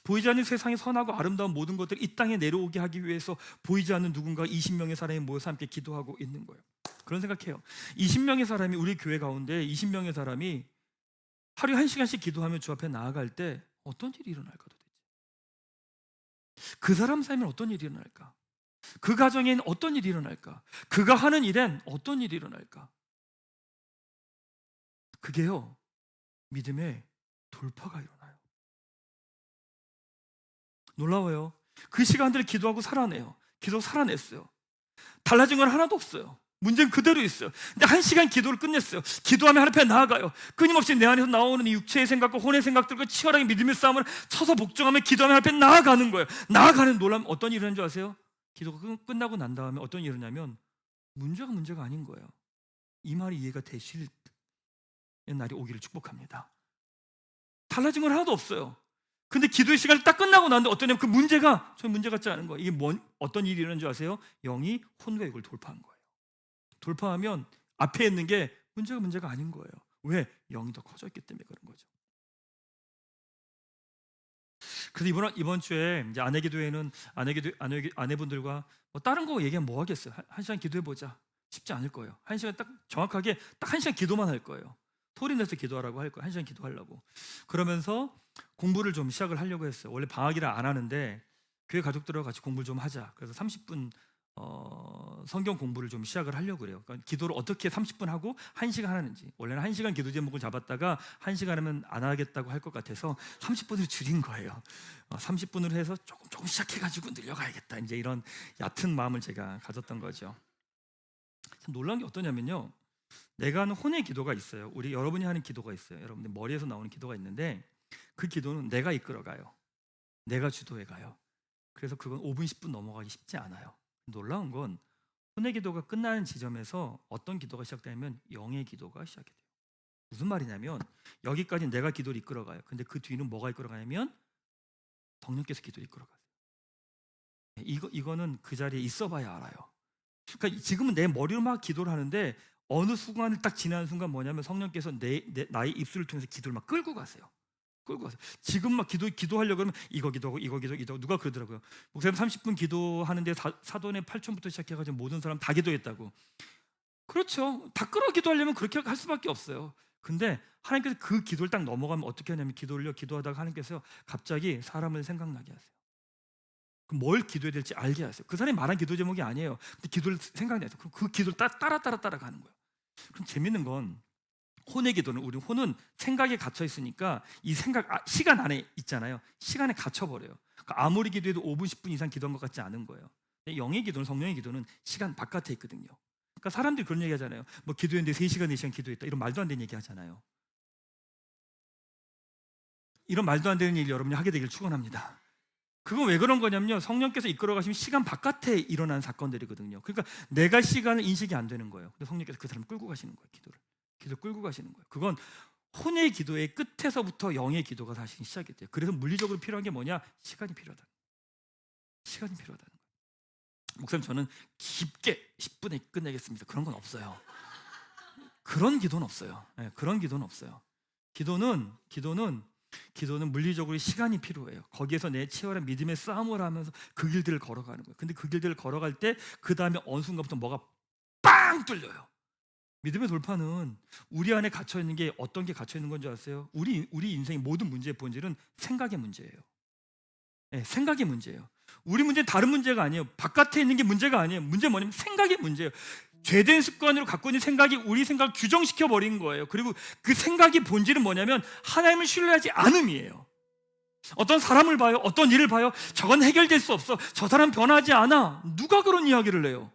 보이지 않는 세상의 선하고 아름다운 모든 것들이 이 땅에 내려오게 하기 위해서 보이지 않는 누군가 20명의 사람이 모여서 함께 기도하고 있는 거예요. 그런 생각해요. 20명의 사람이 우리 교회 가운데 20명의 사람이 하루에 1시간씩 기도하며 주 앞에 나아갈 때 어떤 일이 일어날까 도대체? 그 사람 삶에 어떤 일이 일어날까? 그 가정에는 어떤 일이 일어날까? 그가 하는 일엔 어떤 일이 일어날까? 그게요, 믿음의 돌파가 일어나요. 놀라워요. 그 시간들을 기도하고 살아내요. 기도 살아냈어요. 달라진 건 하나도 없어요. 문제는 그대로 있어요. 근데 1시간 기도를 끝냈어요. 기도하며 하나님 앞에 나아가요. 끊임없이 내 안에서 나오는 이 육체의 생각과 혼의 생각들과 치열하게 믿음의 싸움을 쳐서 복종하며 기도하며 하나님 앞에 나아가는 거예요. 나아가는 놀라면 어떤 일이 일어나는 줄 아세요? 기도가 끝나고 난 다음에 어떤 일이 일어나면 문제가 아닌 거예요. 이 말이 이해가 되실 날이 오기를 축복합니다. 달라진 건 하나도 없어요. 근데 기도의 시간이 딱 끝나고 나는데 어떠냐면 그 문제가 전 문제 같지 않은 거예요. 이게 어떤 일이 일어나는 줄 아세요? 영이 혼과 육을 돌파한 거예요. 돌파하면 앞에 있는 게 문제가 아닌 거예요. 왜? 영이 더 커졌기 때문에 그런 거죠. 그래서 이번 주에 이제 아내기도회는 아내분들과 뭐 다른 거 얘기하면 뭐 하겠어요? 1시간 기도해 보자. 쉽지 않을 거예요. 1시간 정확하게 딱 1시간 기도만 할 거예요. 소리 내서 기도하라고 할 거예요. 1시간 기도하려고. 그러면서 공부를 좀 시작을 하려고 했어요. 원래 방학이라 안 하는데 교회 가족들하고 같이 공부를 좀 하자. 그래서 30분 성경 공부를 좀 시작을 하려고 그래요. 그러니까 기도를 어떻게 30분 하고 1시간 하는지. 원래는 1시간 기도 제목을 잡았다가 1시간 하면 안 하겠다고 할 것 같아서 30분을 줄인 거예요. 30분으로 해서 조금 시작해가지고 늘려가야겠다. 이제 이런 얕은 마음을 제가 가졌던 거죠. 참 놀라운 게 어떠냐면요. 내가 하는 혼의 기도가 있어요. 여러분이 하는 기도가 있어요. 여러분들 머리에서 나오는 기도가 있는데 그 기도는 내가 이끌어가요. 내가 주도해가요. 그래서 그건 5분 10분 넘어가기 쉽지 않아요. 놀라운 건 혼의 기도가 끝나는 지점에서 어떤 기도가 시작되냐면 영의 기도가 시작이 돼요. 무슨 말이냐면 여기까지 내가 기도를 이끌어가요. 근데 그 뒤는 뭐가 이끌어가냐면 성령께서 기도를 이끌어가요. 이거는 그 자리에 있어봐야 알아요. 그러니까 지금은 내 머리로 막 기도를 하는데 어느 순간을 딱 지나는 순간 뭐냐면 성령께서 나의 입술을 통해서 기도를 막 끌고 가세요. 지금 막 기도하려고 그러면 이거 기도하고 누가 그러더라고요. 목사님 30분 기도하는데 사돈의 8촌부터 시작해가지고 모든 사람 다 기도했다고. 그렇죠. 다 끌어 기도하려면 그렇게 할 수밖에 없어요. 근데 하나님께서 그 기도를 딱 넘어가면 어떻게 하냐면 기도하다가 하나님께서 갑자기 사람을 생각나게 하세요. 그럼 뭘 기도해야 될지 알게 하세요. 그 사람이 말한 기도 제목이 아니에요. 근데 기도를 생각나서 그 기도를 따라가는 거예요. 그럼 재밌는 건 혼의 기도는 우리 혼은 생각에 갇혀 있으니까 이 시간 안에 있잖아요. 시간에 갇혀버려요. 그러니까 아무리 기도해도 5분 10분 이상 기도한 것 같지 않은 거예요. 영의 기도는 성령의 기도는 시간 바깥에 있거든요. 그러니까 사람들이 그런 얘기 하잖아요. 뭐 기도했는데 3시간 4시간 기도했다 이런 말도 안 되는 얘기 하잖아요. 이런 말도 안 되는 일 여러분이 하게 되길 축원합니다. 그건 왜 그런 거냐면요, 성령께서 이끌어 가시면 시간 바깥에 일어난 사건들이거든요. 그러니까 내가 시간을 인식이 안 되는 거예요. 근데 성령께서 그 사람을 끌고 가시는 거예요. 기도를 끌고 가시는 거예요. 그건 혼의 기도의 끝에서부터 영의 기도가 사실 시작이 돼요. 그래서 물리적으로 필요한 게 뭐냐? 시간이 필요하다. 시간이 필요하다는 거예요. 목사님, 저는 깊게 10분에 끝내겠습니다. 그런 건 없어요. 그런 기도는 없어요. 네, 그런 기도는 없어요. 기도는 물리적으로 시간이 필요해요. 거기에서 내 치열한 믿음의 싸움을 하면서 그 길들을 걸어가는 거예요. 근데 그 길들을 걸어갈 때 그 다음에 어느 순간부터 뭐가 빵 뚫려요. 믿음의 돌파는 우리 안에 갇혀 있는 게 어떤 게 갇혀 있는 건지 아세요? 우리 인생의 모든 문제의 본질은 생각의 문제예요. 네, 생각의 문제예요. 우리 문제는 다른 문제가 아니에요. 바깥에 있는 게 문제가 아니에요. 문제는 뭐냐면 생각의 문제예요. 죄된 습관으로 갖고 있는 생각이 우리 생각을 규정시켜 버린 거예요. 그리고 그 생각의 본질은 뭐냐면 하나님을 신뢰하지 않음이에요. 어떤 사람을 봐요, 어떤 일을 봐요. 저건 해결될 수 없어. 저 사람 변하지 않아. 누가 그런 이야기를 해요?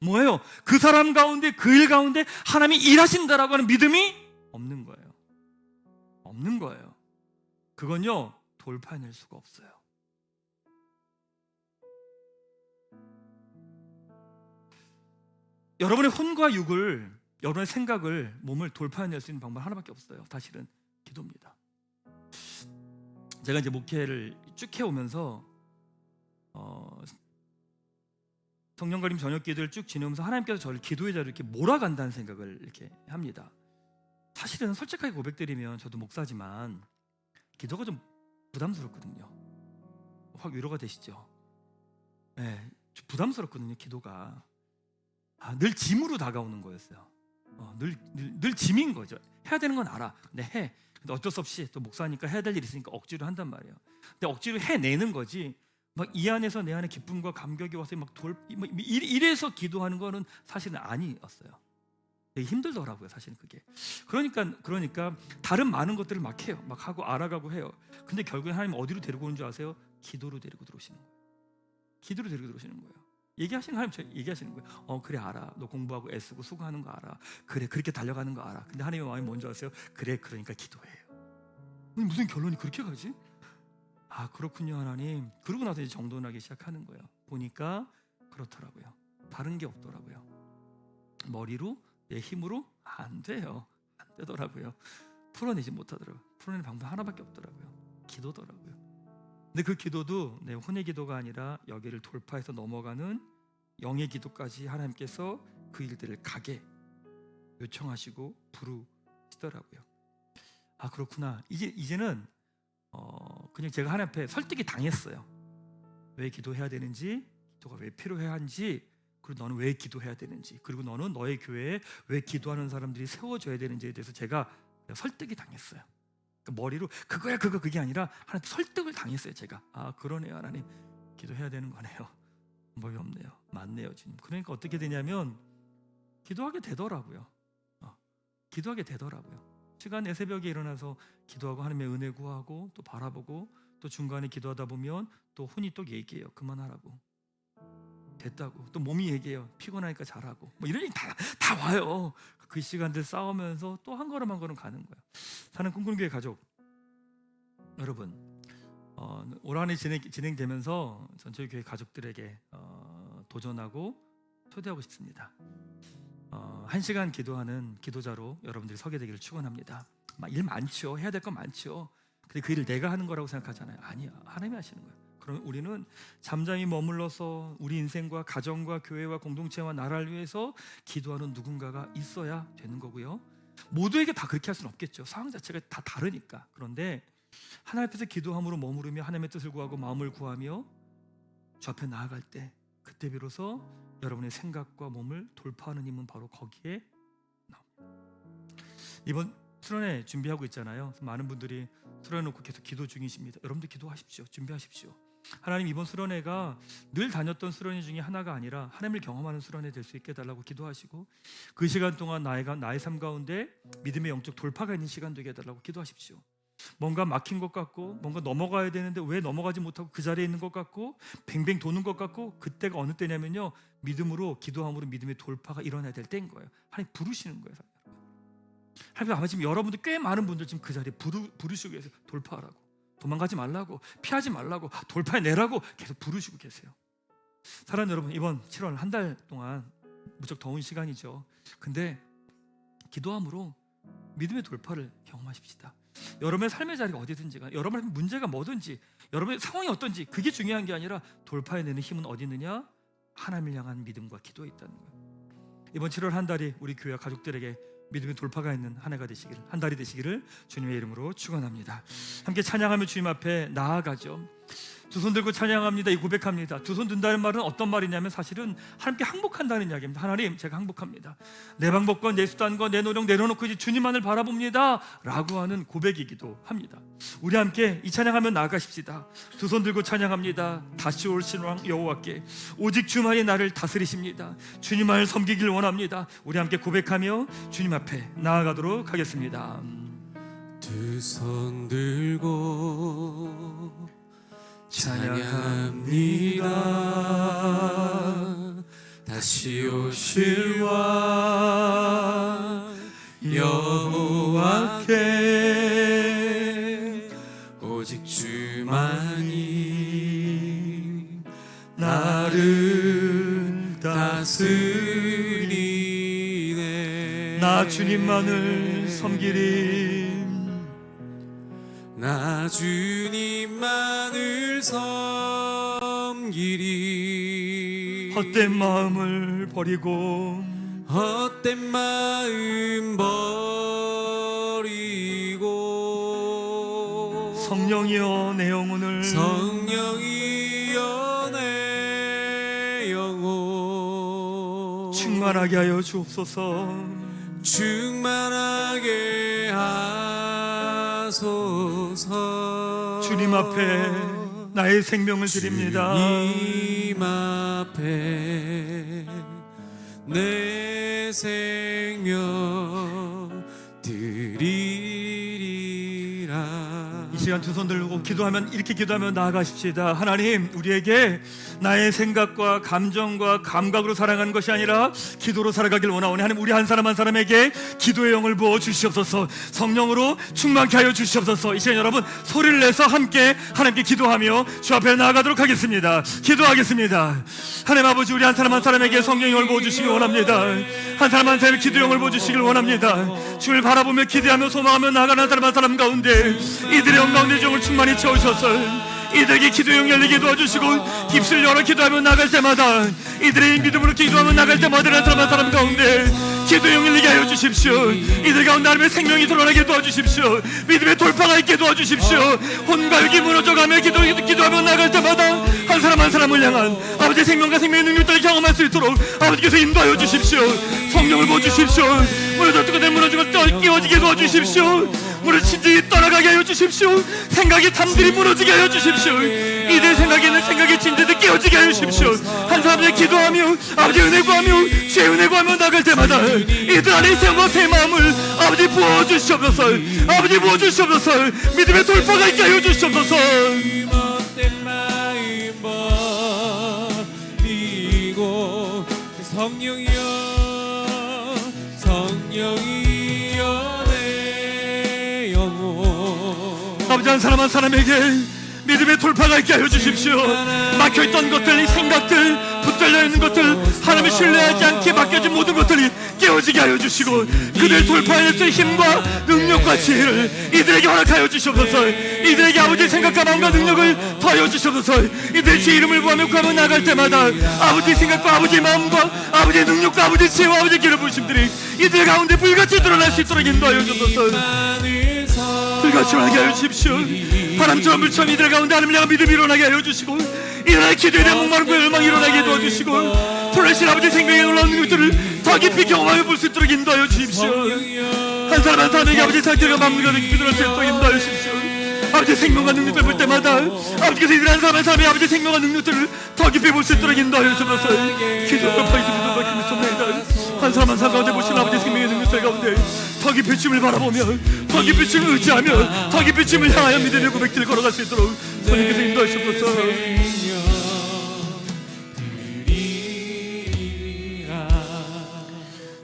뭐예요? 그 사람 가운데, 그 일 가운데 하나님이 일하신다라고 하는 믿음이 없는 거예요. 없는 거예요. 그건요, 돌파해낼 수가 없어요. 여러분의 혼과 육을, 여러분의 생각을, 몸을 돌파해낼 수 있는 방법 하나밖에 없어요. 사실은 기도입니다. 제가 이제 목회를 쭉 해오면서 성령가림 저녁 기도를 쭉 지내면서 하나님께서 저를 기도의 자리로 이렇게 몰아간다는 생각을 이렇게 합니다. 사실은 솔직하게 고백드리면 저도 목사지만 기도가 좀 부담스럽거든요. 확 위로가 되시죠? 네, 좀 부담스럽거든요. 기도가 늘 짐으로 다가오는 거였어요. 늘 짐인 거죠. 해야 되는 건 알아. 근데 해. 근데 어쩔 수 없이 또 목사니까 해야 될 일이 있으니까 억지로 한단 말이에요. 근데 억지로 해내는 거지. 막 이 안에서 내 안에 기쁨과 감격이 와서 이래서 기도하는 거는 사실은 아니었어요. 되게 힘들더라고요, 사실은 그게. 그러니까 다른 많은 것들을 막 해요. 막 하고 알아가고 해요. 근데 결국에 하나님 어디로 데리고 오는 줄 아세요? 기도로 데리고 들어오시는 거예요. 기도로 데리고 들어오시는 거예요. 얘기하시는 하나님, 얘기하시는 거예요. 그래, 알아. 너 공부하고 애쓰고 수고하는 거 알아. 그래, 그렇게 달려가는 거 알아. 근데 하나님의 마음이 뭔지 아세요? 그래, 그러니까 기도해요. 무슨 결론이 그렇게 가지? 그렇군요, 하나님. 그러고 나서 이제 정돈하기 시작하는 거예요. 보니까 그렇더라고요. 다른 게 없더라고요. 머리로, 내 힘으로 안 돼요. 안 되더라고요. 풀어내지 못하더라고요. 풀어내는 방법 하나밖에 없더라고요. 기도더라고요. 근데 그 기도도 내 혼의 기도가 아니라 여기를 돌파해서 넘어가는 영의 기도까지 하나님께서 그 일들을 가게 요청하시고 부르시더라고요. 그렇구나. 이제는 그냥 제가 하나님 앞에 설득이 당했어요. 왜 기도해야 되는지, 기도가 왜 필요해야 하는지, 그리고 너는 왜 기도해야 되는지, 그리고 너는 너의 교회에 왜 기도하는 사람들이 세워져야 되는지에 대해서 제가 설득이 당했어요. 머리로 그거야 그게 아니라 하나님 설득을 당했어요. 제가 그러네요, 하나님. 기도해야 되는 거네요. 법이 없네요. 맞네요, 주님. 그러니까 어떻게 되냐면 기도하게 되더라고요. 기도하게 되더라고요. 시간 내 새벽에 일어나서 기도하고 하나님의 은혜 구하고 또 바라보고 또 중간에 기도하다 보면 또 혼이 또 얘기해요. 그만하라고. 됐다고. 또 몸이 얘기해요. 피곤하니까 잘하고. 뭐 이런 일이 다 와요. 그 시간들 싸우면서 또 한 걸음 한 걸음 가는 거예요. 사는 꿈꾸는 교회 가족 여러분, 올 한해 진행되면서 전체 교회 가족들에게 도전하고 초대하고 싶습니다. 1시간 기도하는 기도자로 여러분들이 서게 되기를 축원합니다. 일 많죠. 해야 될 건 많죠. 근데 그 일을 내가 하는 거라고 생각하잖아요. 아니야, 하나님이 하시는 거예요. 그럼 우리는 잠잠히 머물러서 우리 인생과 가정과 교회와 공동체와 나라를 위해서 기도하는 누군가가 있어야 되는 거고요. 모두에게 다 그렇게 할 수는 없겠죠. 상황 자체가 다 다르니까. 그런데 하나님 앞에서 기도함으로 머무르며 하나님의 뜻을 구하고 마음을 구하며 주 앞에 나아갈 때, 그때 비로소 여러분의 생각과 몸을 돌파하는 힘은 바로 거기에 나옵니다. 이번 수련회 준비하고 있잖아요. 많은 분들이 수련회 놓고 계속 기도 중이십니다. 여러분들 기도하십시오. 준비하십시오. 하나님, 이번 수련회가 늘 다녔던 수련회 중에 하나가 아니라 하나님을 경험하는 수련회 될 수 있게 해달라고 기도하시고, 그 시간 동안 나의 삶 가운데 믿음의 영적 돌파가 있는 시간 되게 해달라고 기도하십시오. 뭔가 막힌 것 같고 뭔가 넘어가야 되는데 왜 넘어가지 못하고 그 자리에 있는 것 같고 뱅뱅 도는 것 같고, 그때가 어느 때냐면요, 믿음으로 기도함으로 믿음의 돌파가 일어나야 될 때인 거예요. 하나님 부르시는 거예요. 하나님 아마 지금 여러분들 꽤 많은 분들 지금 그 자리에 부르시기 위해서 돌파하라고 도망가지 말라고, 피하지 말라고, 돌파해내라고 계속 부르시고 계세요. 사랑하는 여러분, 이번 7월 한 달 동안 무척 더운 시간이죠. 근데 기도함으로 믿음의 돌파를 경험하십시다. 여러분의 삶의 자리가 어디든지가, 여러분의 문제가 뭐든지, 여러분의 상황이 어떤지 그게 중요한 게 아니라 돌파해내는 힘은 어디 있느냐? 하나님을 향한 믿음과 기도에 있다는 거예요. 이번 7월 한 달이 우리 교회 가족들에게 믿음의 돌파가 있는 한 해가 되시기를, 한 달이 되시기를 주님의 이름으로 축원합니다. 함께 찬양하며 주님 앞에 나아가죠. 두 손 들고 찬양합니다. 이 고백합니다. 두 손 든다는 말은 어떤 말이냐면 사실은 하나님께 항복한다는 이야기입니다. 하나님, 제가 항복합니다. 내 방법과 내 수단과 내 노력 내려놓고 이제 주님만을 바라봅니다 라고 하는 고백이기도 합니다. 우리 함께 이 찬양하며 나아가십시다. 두 손 들고 찬양합니다. 다시 오신 왕 여호와께 오직 주만이 나를 다스리십니다. 주님만을 섬기길 원합니다. 우리 함께 고백하며 주님 앞에 나아가도록 하겠습니다. 두 손 들고 찬양합니다. 다시 오실 왕 여호와께 오직 주만이 나를 다스리네. 나 주님만을 섬기리. 나 주님만을 섬기리. 헛된 마음을 버리고 헛된 마음 버리고 성령이여 내 영혼을 성령이여 내 영혼 충만하게 하여 주옵소서. 충만하게 하소서. 주님 앞에 나의 생명을 드립니다. 주님 앞에 내 생명 드리리라. 이 시간 두 손 들고 기도하면, 이렇게 기도하며 나아가십시다. 하나님, 우리에게 나의 생각과 감정과 감각으로 살아가는 것이 아니라 기도로 살아가길 원하오니 하나님, 우리 한 사람 한 사람에게 기도의 영을 부어 주시옵소서. 성령으로 충만케 하여 주시옵소서. 이 시간 여러분 소리를 내서 함께 하나님께 기도하며 주 앞에 나아가도록 하겠습니다. 기도하겠습니다. 하나님 아버지, 우리 한 사람 한 사람에게 성령의 영을 부어 주시길 원합니다. 한 사람 한 사람에게 기도의 영을 부어 주시길 원합니다. 주를 바라보며 기대하며 소망하며 나아가는 한 사람 한 사람 가운데 이들의 영 가운데 영을 충만히 채우셔서 이들에게 기도의 영 열리게 도와주시고 입술 열어 기도하며 나갈 때마다 이들의 믿음으로 기도하며 나갈 때마다 한 사람 한 사람 가운데 기도의 영 열리게 하여 주십시오. 이들 가운데 하나님의 생명이 드러나게 도와주십시오. 믿음의 돌파가 있게 도와주십시오. 혼갈기 무너져가며 기도하며 나갈 때마다 한 사람 한 사람을 향한 아버지의 생명과 생명의 능력들을 경험할 수 있도록 아버지께서 인도하여 주십시오. 성령을 부어주십시오. 무너졌던 것들 무너진 것들 깨어지게 도와주십시오. 무너진 진들이 떠나가게 하여 주십시오. 생각이 담들이 무너지게 하여 주십시오. 이들 생각에 있는 생각의 진들이 깨어지게 하여 주십시오. 한 사람들 기도하며 아버지 은혜 구하며 주의 은혜 구하며 나갈 때마다 이들 안에 생각과 새 마음을 아버지 부어주시옵소서. 아버지 부어주시옵소서. 믿음의 돌파가 있게 하여 주시옵소서. 헛된 마음 버리고 성령이여 성령이여 내 영혼. 아버지, 한 사람 한 사람에게 믿음의 돌파가 있게 하여 주십시오. 막혀있던 것들, 이 생각들, 붙들려 있는 것들, 하나님을 신뢰하지 않게 맡겨진 모든 것들이 깨어지게 하여 주시고 그들 돌파해낼 힘과 능력과 지혜를 이들에게 허락하여 주시옵소서. 이들에게 아버지의 생각과 마음과 능력을 더하여 주시옵소서. 이들의 주의 이름을 구하며 구하며 나갈 때마다 아버지의 생각과 아버지의 마음과 아버지의 능력과 아버지의 지혜와 아버지의 기름 부으심들이 이들 가운데 불같이 드러날 수 있도록 인도하여 주옵소서. 불같이 일어나게 하여 주십시오. 바람처럼 물처럼 이들 가운데 하나님을 향한 믿음이 일어나게 하여 주시고 이들의 기도에 대한 목마름과 열망이 일어나게 도와주시고 불러신 아버지의 생명의 놀라운 능력들을 더 깊이 경험하여 볼 수 있도록 인도하여 주십시오. 한 사람 한 사람에게 아버지의 상태가 마음과 깊이 들어갈 수 있도록 인도하여 주십시오. 아버지의 생명과 능력을 볼 때마다 아버지께서 이들 한 사람 한 사람의 아버지의 생명과 능력들을 더 깊이 볼 수 있도록 인도하여 주셔서 기도를 파이스미도 받기를 한 사람 한 사람 가운데 보시는 아버지의 생명의 능력들 가운데 더 깊이 주님을 바라보며 더 깊이 주님을 의지하며 더 깊이 주님을 향하여 믿음의 고백들을 걸어갈 수 있도록 성령께서 인도하여 주셔서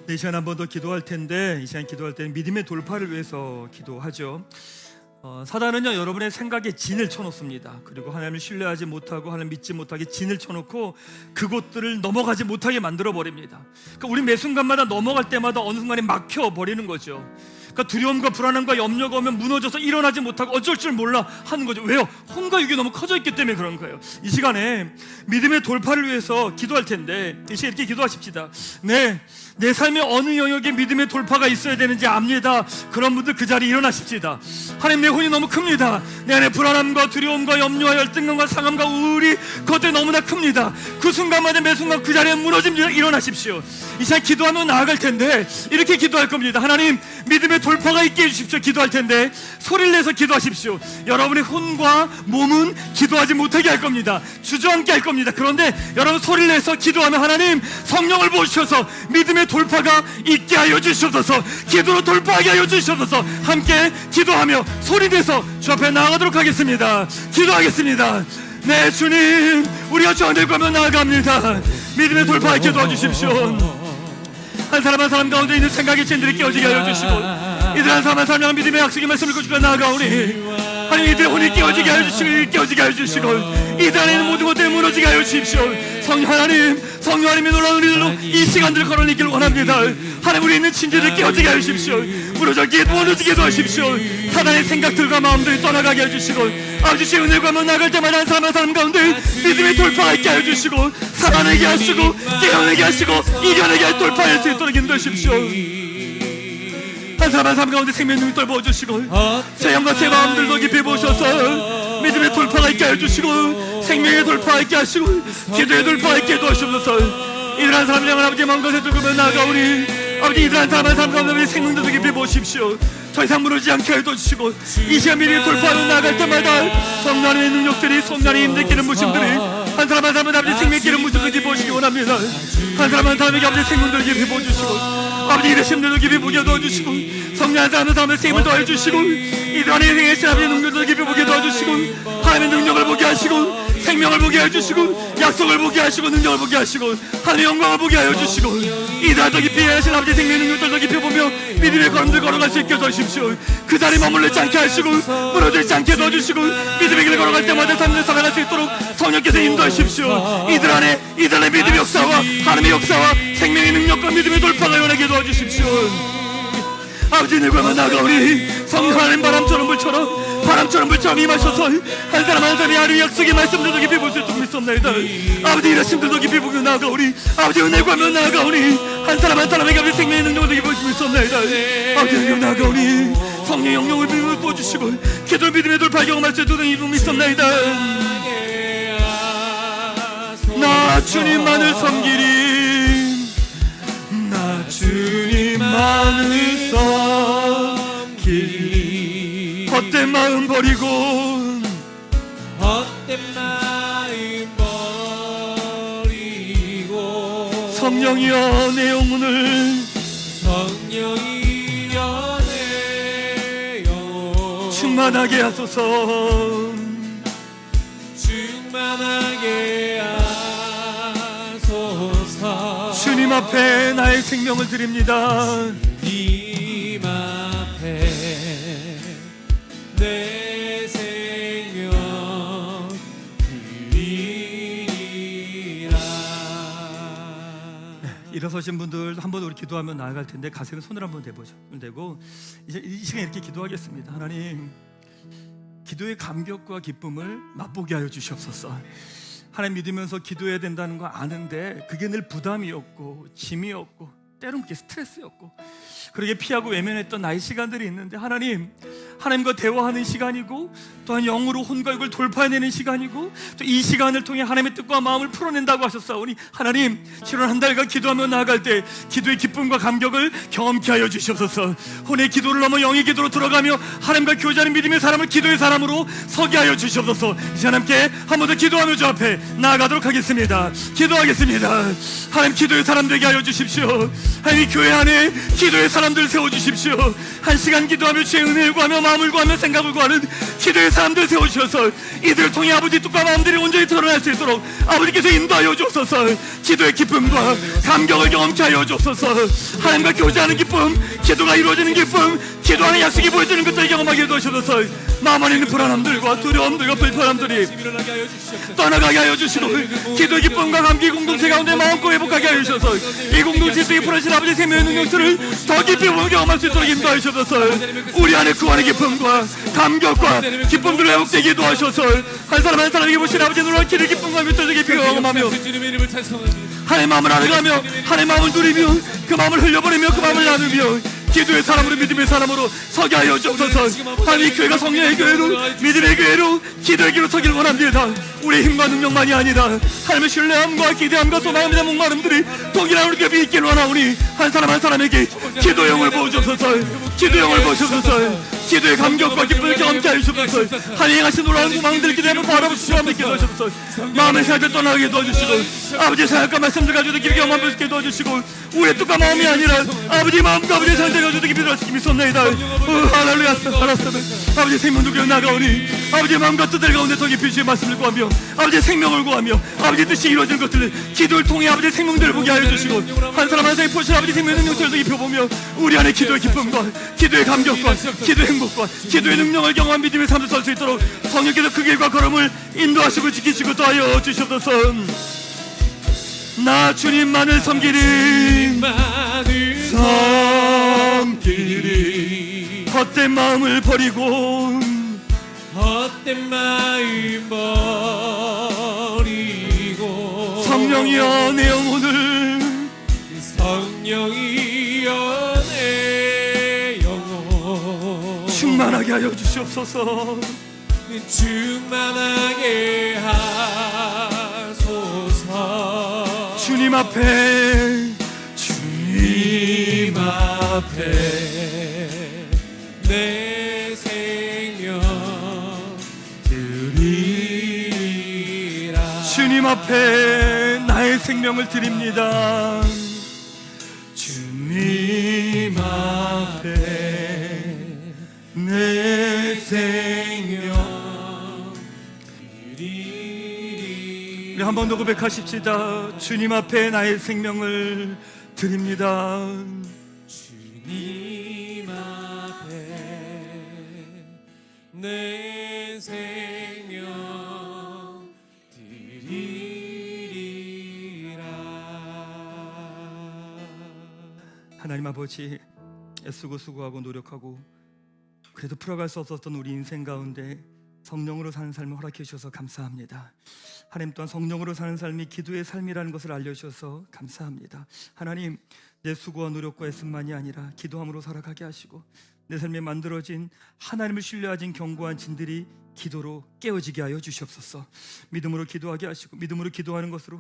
이 시간 한 번 더 기도할 텐데 이 시간 기도할 때는 믿음의 돌파를 위해서 기도하죠. 사단은요 여러분의 생각에 진을 쳐놓습니다. 그리고 하나님을 신뢰하지 못하고 하나님 믿지 못하게 진을 쳐놓고 그곳들을 넘어가지 못하게 만들어 버립니다. 그러니까 우리 매 순간마다 넘어갈 때마다 어느 순간에 막혀 버리는 거죠. 그러니까 두려움과 불안함과 염려가 오면 무너져서 일어나지 못하고 어쩔 줄 몰라 하는 거죠. 왜요? 혼과 육이 너무 커져 있기 때문에 그런 거예요. 이 시간에 믿음의 돌파를 위해서 기도할 텐데 이 시간에 이렇게 기도하십시다. 내 삶의 어느 영역에 믿음의 돌파가 있어야 되는지 압니다. 그런 분들 그 자리에 일어나십시다. 하나님, 내 혼이 너무 큽니다. 내 안에 불안함과 두려움과 염려와 열등감과 상함과 우울이 그것들이 너무나 큽니다. 그 순간마다 매 순간 그 자리에 무너집니다. 일어나십시오. 이 시간 기도하면 나아갈 텐데 이렇게 기도할 겁니다. 하나님, 믿음의 돌파가 있게 해주십시오. 기도할 텐데 소리를 내서 기도하십시오. 여러분의 혼과 몸은 기도하지 못하게 할 겁니다. 주저앉게 할 겁니다. 그런데 여러분 소리를 내서 기도하면 하나님 성령을 부으셔서 믿음의 돌파가 있게 하여 주시옵소서. 기도로 돌파하게 하여 주시옵소서. 함께 기도하며 소리내서 주 앞에 나아가도록 하겠습니다. 기도하겠습니다. 네, 주님, 우리가 주 안에 가면 나아갑니다. 믿음의 돌파에 도와주십시오. 한 사람 한 사람 가운데 있는 생각의 진들이 깨어지게 하여 주시고, 이들 한 사람 한 사람 믿음의 약속의 말씀을 가지고 나아가오니 하나님, 이들의 혼이 깨어지게 하여 주시고 이들 안에 있는 모든 것들이 무너지게 하여 주십시오. 성령 하나님이 놀라운 은혜로 이 시간들을 걸어내기를 원합니다. 하나님, 우리 있는 친지들 깨어지게 하여 주십시오. 무너지게 도와주십시오. 사단의 생각들과 마음들이 떠나가게 해주시고, 아버지 주의 은혜를 가면 나갈 때마다 한 사람 한 사람 가운데 믿음의 돌파가 있게 하여 주시고, 살아내게 하시고 깨어내게 하시고 이겨내게 할 돌파할 수 있도록 인도하십시오. 한 사람 한 사람 가운데 생명의 눈을 떠부어주시고 새 영과 새 마음들도 깊이 보셔서 믿음의 돌파가 있게 해주시고 생명의 돌파가 있게 하시고 기도의 돌파가 있게 도와주옵소서. 이들 한 사람을 향한 아버지의 마음 것에 들고 나아가오니 아버지, 이들 한 사람 한 사람 가운데 생명들도 깊이 보십시오. 더 이상 무너지지 않게 해주시고 이 시간 믿음의 돌파로 나아갈 때마다 성령의 능력들이, 성령의 힘든 기름 부심들이 한 사람 한 사람은 아버지 생명 기름 부심들 깊이 보시기 원합니다. 한 사람 한 사람에게 아버지 생명들 깊이 보여주시고 아버지 이들 심들도 깊이 보게 도와주시고 성령 한 사람 한 사람의 생명을 도와주시고 이들 안에 행하신 아버지의 능력들도 깊이 보게 도와주시고 하나님의 능력을 보게 하시고 생명을 보게 해주시고 약속을 보게 하시고 능력을 보게 하시고 하나님의 영광을 보게 하여 주시고 이들 더 깊이 하신 아버지의 생명의 능력들도 깊이 보며 믿음의 걸음들 걸어갈 수 있게 도와주십시오. 그 자리에 머물르지 않게 하시고 무너지지 않게 도와주시고 믿음의 길을 걸어갈 때마다 삶을 살아갈 수 있도록 성령께서 인도하십시오. 이들 안에 믿음의 역사와 하나님의 역사와 생명의 능력과 믿음의 돌파가 일어나게 도와주십시오. 아버지, 내 구하며 나아가오니 성령 하나님 바람처럼 불처럼 임하셔서 한 사람 한 사람이 하나님의 약속의 말씀들도 깊이 볼 수 있도록 믿습니다. 아버지, 이러심들도 깊이 보고 나아가오니 아버지, 은혜 구하며 나아가오니 한 사람 한 사람에게 아버지 생명의 능력을 깊이 볼 수 있습니다. 아버지, 은혜 나아가오니 성령 영령을 믿음을 부어주시고 기도 믿음의 돌파 경험할 수 있도록 믿습니다. 나 주님만을 섬기리, 나 주님만을 섬기리. 헛된 마음 버리고 성령이여 내 영혼을 충만하게 하소서. 주님 앞에 나의 생명을 드립니다. 님 앞에 내 생명 드리리라. 일어서신 분들 한번 우리 기도하면 나아갈 텐데 가슴에 손을 한번 대보시면 되고 이제 이 시간 이렇게 기도하겠습니다. 하나님, 기도의 감격과 기쁨을 맛보게 하여 주시옵소서. 하나님 믿으면서 기도해야 된다는 거 아는데 그게 늘 부담이었고 짐이었고 때로는 그게 스트레스였고 그러게 피하고 외면했던 나의 시간들이 있는데 하나님과 대화하는 시간이고 또한 영으로 혼과 육을 돌파해내는 시간이고 또 이 시간을 통해 하나님의 뜻과 마음을 풀어낸다고 하셨사오니 하나님, 7월 한 달간 기도하며 나아갈 때 기도의 기쁨과 감격을 경험케 하여 주시옵소서. 혼의 기도를 넘어 영의 기도로 들어가며 하나님과 교제하는 믿음의 사람을 기도의 사람으로 서게 하여 주시옵소서. 이제 함께 한 번 더 기도하며 주 앞에 나아가도록 하겠습니다. 기도하겠습니다. 하나님, 기도의 사람 되게 하여 주십시오. 하나님, 교회 안에 기도의 사람들 세워주십시오. 한 시간 기도하며 주의 은혜를 구하며 마음을 구하며 생각을 구하는 기도의 사람들 세우셔서 이들을 통해 아버지 뜻과 마음들이 온전히 드러날 수 있도록 아버지께서 인도하여 주옵소서. 기도의 기쁨과 감격을 경험케 하여 주옵소서. 하나님과 교제하는 기쁨, 기도가 이루어지는 기쁨, 기도하는 약속이 보여지는 것들을 경험하게 해주셔서 마음 안에 있는 불안함들과 두려움들과 불편함들이 일어나게 하여 주시옵소서. 떠나가게 하여 주시고 기도의 기쁨과 감기 공동체 가운데 마음껏 회복하게 하여 주셔서 이 공동체 속에 풀어진 아버지의 생명의 능력들을 더 깊이 경험할 수 있도록 인도하여 주셔서 우리 안에 구원의 기쁨과 감격과 기쁨들을 회복되게 도와주셔서 한 사람 한 사람에게 보신 아버지의 놀라운 기도의 기쁨과 믿음을 깊이 경험하며 주님의 이름을 찬송합니다. 하나님의 마음을 알아가며 하나님의 마음을 누리며 그 마음을 흘려버리며 그 마음을 나누며 기도의 사람으로 믿음의 사람으로 서게 하여 주옵소서. 하나님 교회가 성령의 교회로 믿음의 교회로 기도의 교회로 서기를 원합니다. 우리의 힘과 능력만이 아니라 하나님의 신뢰함과 기대함과 소망함과 목마름들이 동일한 우리 곁에 있기를 원하오니 한 사람 한 사람에게 기도의 영을 부어주옵소서. 기도의 영을 부어주옵소서. 기도의 감격과 기쁨을 경험케 하여 주옵소서. 하나님 행하신 놀라운 구망들을 기대하며 바라보시고 함께 기도하옵소서. 마음의 생각을 떠나게 도와주시고 아버지의 생각과 말씀들 가지고 깊이 경험할 수 있게 도와주시고 우리의 뜻과 마음이 아니라 아버지의 마음과 아버지의 생각을 가지고 깊이 들어주시기 믿습니다. 할렐루야. 알았습니다. 아버지의 생명도 교회 나가오니 아버지의 마음과 뜻들 가운데 더 깊이 주의 말씀을 구하며 아버지의 생명을 구하며 아버지의 뜻이 이루어지는 것들을 기도를 통해 아버지의 생명들을 보게 하여 주시고 한 사람 한 사람이 포신 아버지의 생명의 능력들을 더 깊이 보며 우리 안에 기도의 기쁨과 기도의 감격과 기도의 행복과 기도의 능력을 경험한 믿음의 삶을 살 수 있도록 성령께서 그 길과 걸음을 인도하시고 지키시고 또 하여 주셔서 나 주님만을 섬기리 헛된 마음을 버리고 헛된 마음 버리고 성령이여 내 영혼을 성령이여 내 영혼 충만하게 하여 주시옵소서. 충만하게 하소서. 주님 앞에 내 생명 드리라. 주님 앞에 나의 생명을 드립니다. 주님 앞에 내 생명 드리리. 우리 한 번 더 고백하십시다. 주님 앞에 나의 생명을 드립니다. 주님 앞에 내 생명 드리리라. 하나님 아버지, 애쓰고 수고하고 노력하고 그래도 풀어갈 수 없었던 우리 인생 가운데 성령으로 사는 삶을 허락해 주셔서 감사합니다. 하나님 또한 성령으로 사는 삶이 기도의 삶이라는 것을 알려주셔서 감사합니다. 하나님, 내 수고와 노력과 애씀만이 아니라 기도함으로 살아가게 하시고 내 삶에 만들어진 하나님을 신뢰하진 견고한 진들이 기도로 깨어지게 하여 주시옵소서. 믿음으로 기도하게 하시고 믿음으로 기도하는 것을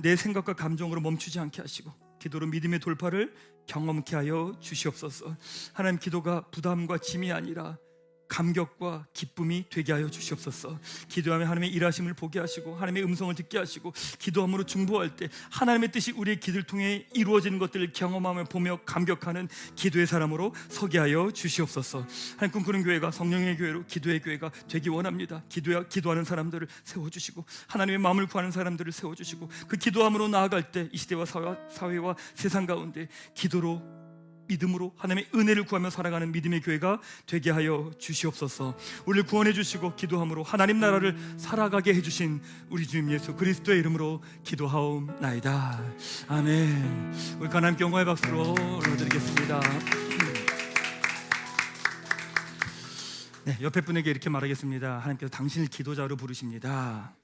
내 생각과 감정으로 멈추지 않게 하시고 기도로 믿음의 돌파를 경험케 하여 주시옵소서. 하나님, 기도가 부담과 짐이 아니라 감격과 기쁨이 되게 하여 주시옵소서. 기도하며 하나님의 일하심을 보게 하시고 하나님의 음성을 듣게 하시고 기도함으로 중보할 때 하나님의 뜻이 우리의 기도를 통해 이루어지는 것들을 경험하며 보며 감격하는 기도의 사람으로 서게 하여 주시옵소서. 하나님, 꿈꾸는 교회가 성령의 교회로 기도의 교회가 되기 원합니다. 기도하는 사람들을 세워주시고 하나님의 마음을 구하는 사람들을 세워주시고 그 기도함으로 나아갈 때 이 시대와 사회와 세상 가운데 기도로 믿음으로 하나님의 은혜를 구하며 살아가는 믿음의 교회가 되게 하여 주시옵소서. 우리를 구원해 주시고 기도함으로 하나님 나라를 살아가게 해주신 우리 주님 예수 그리스도의 이름으로 기도하옵나이다. 아멘. 우리 하나님께 영광의 박수로 올려드리겠습니다. 네, 옆에 분에게 이렇게 말하겠습니다. 하나님께서 당신을 기도자로 부르십니다.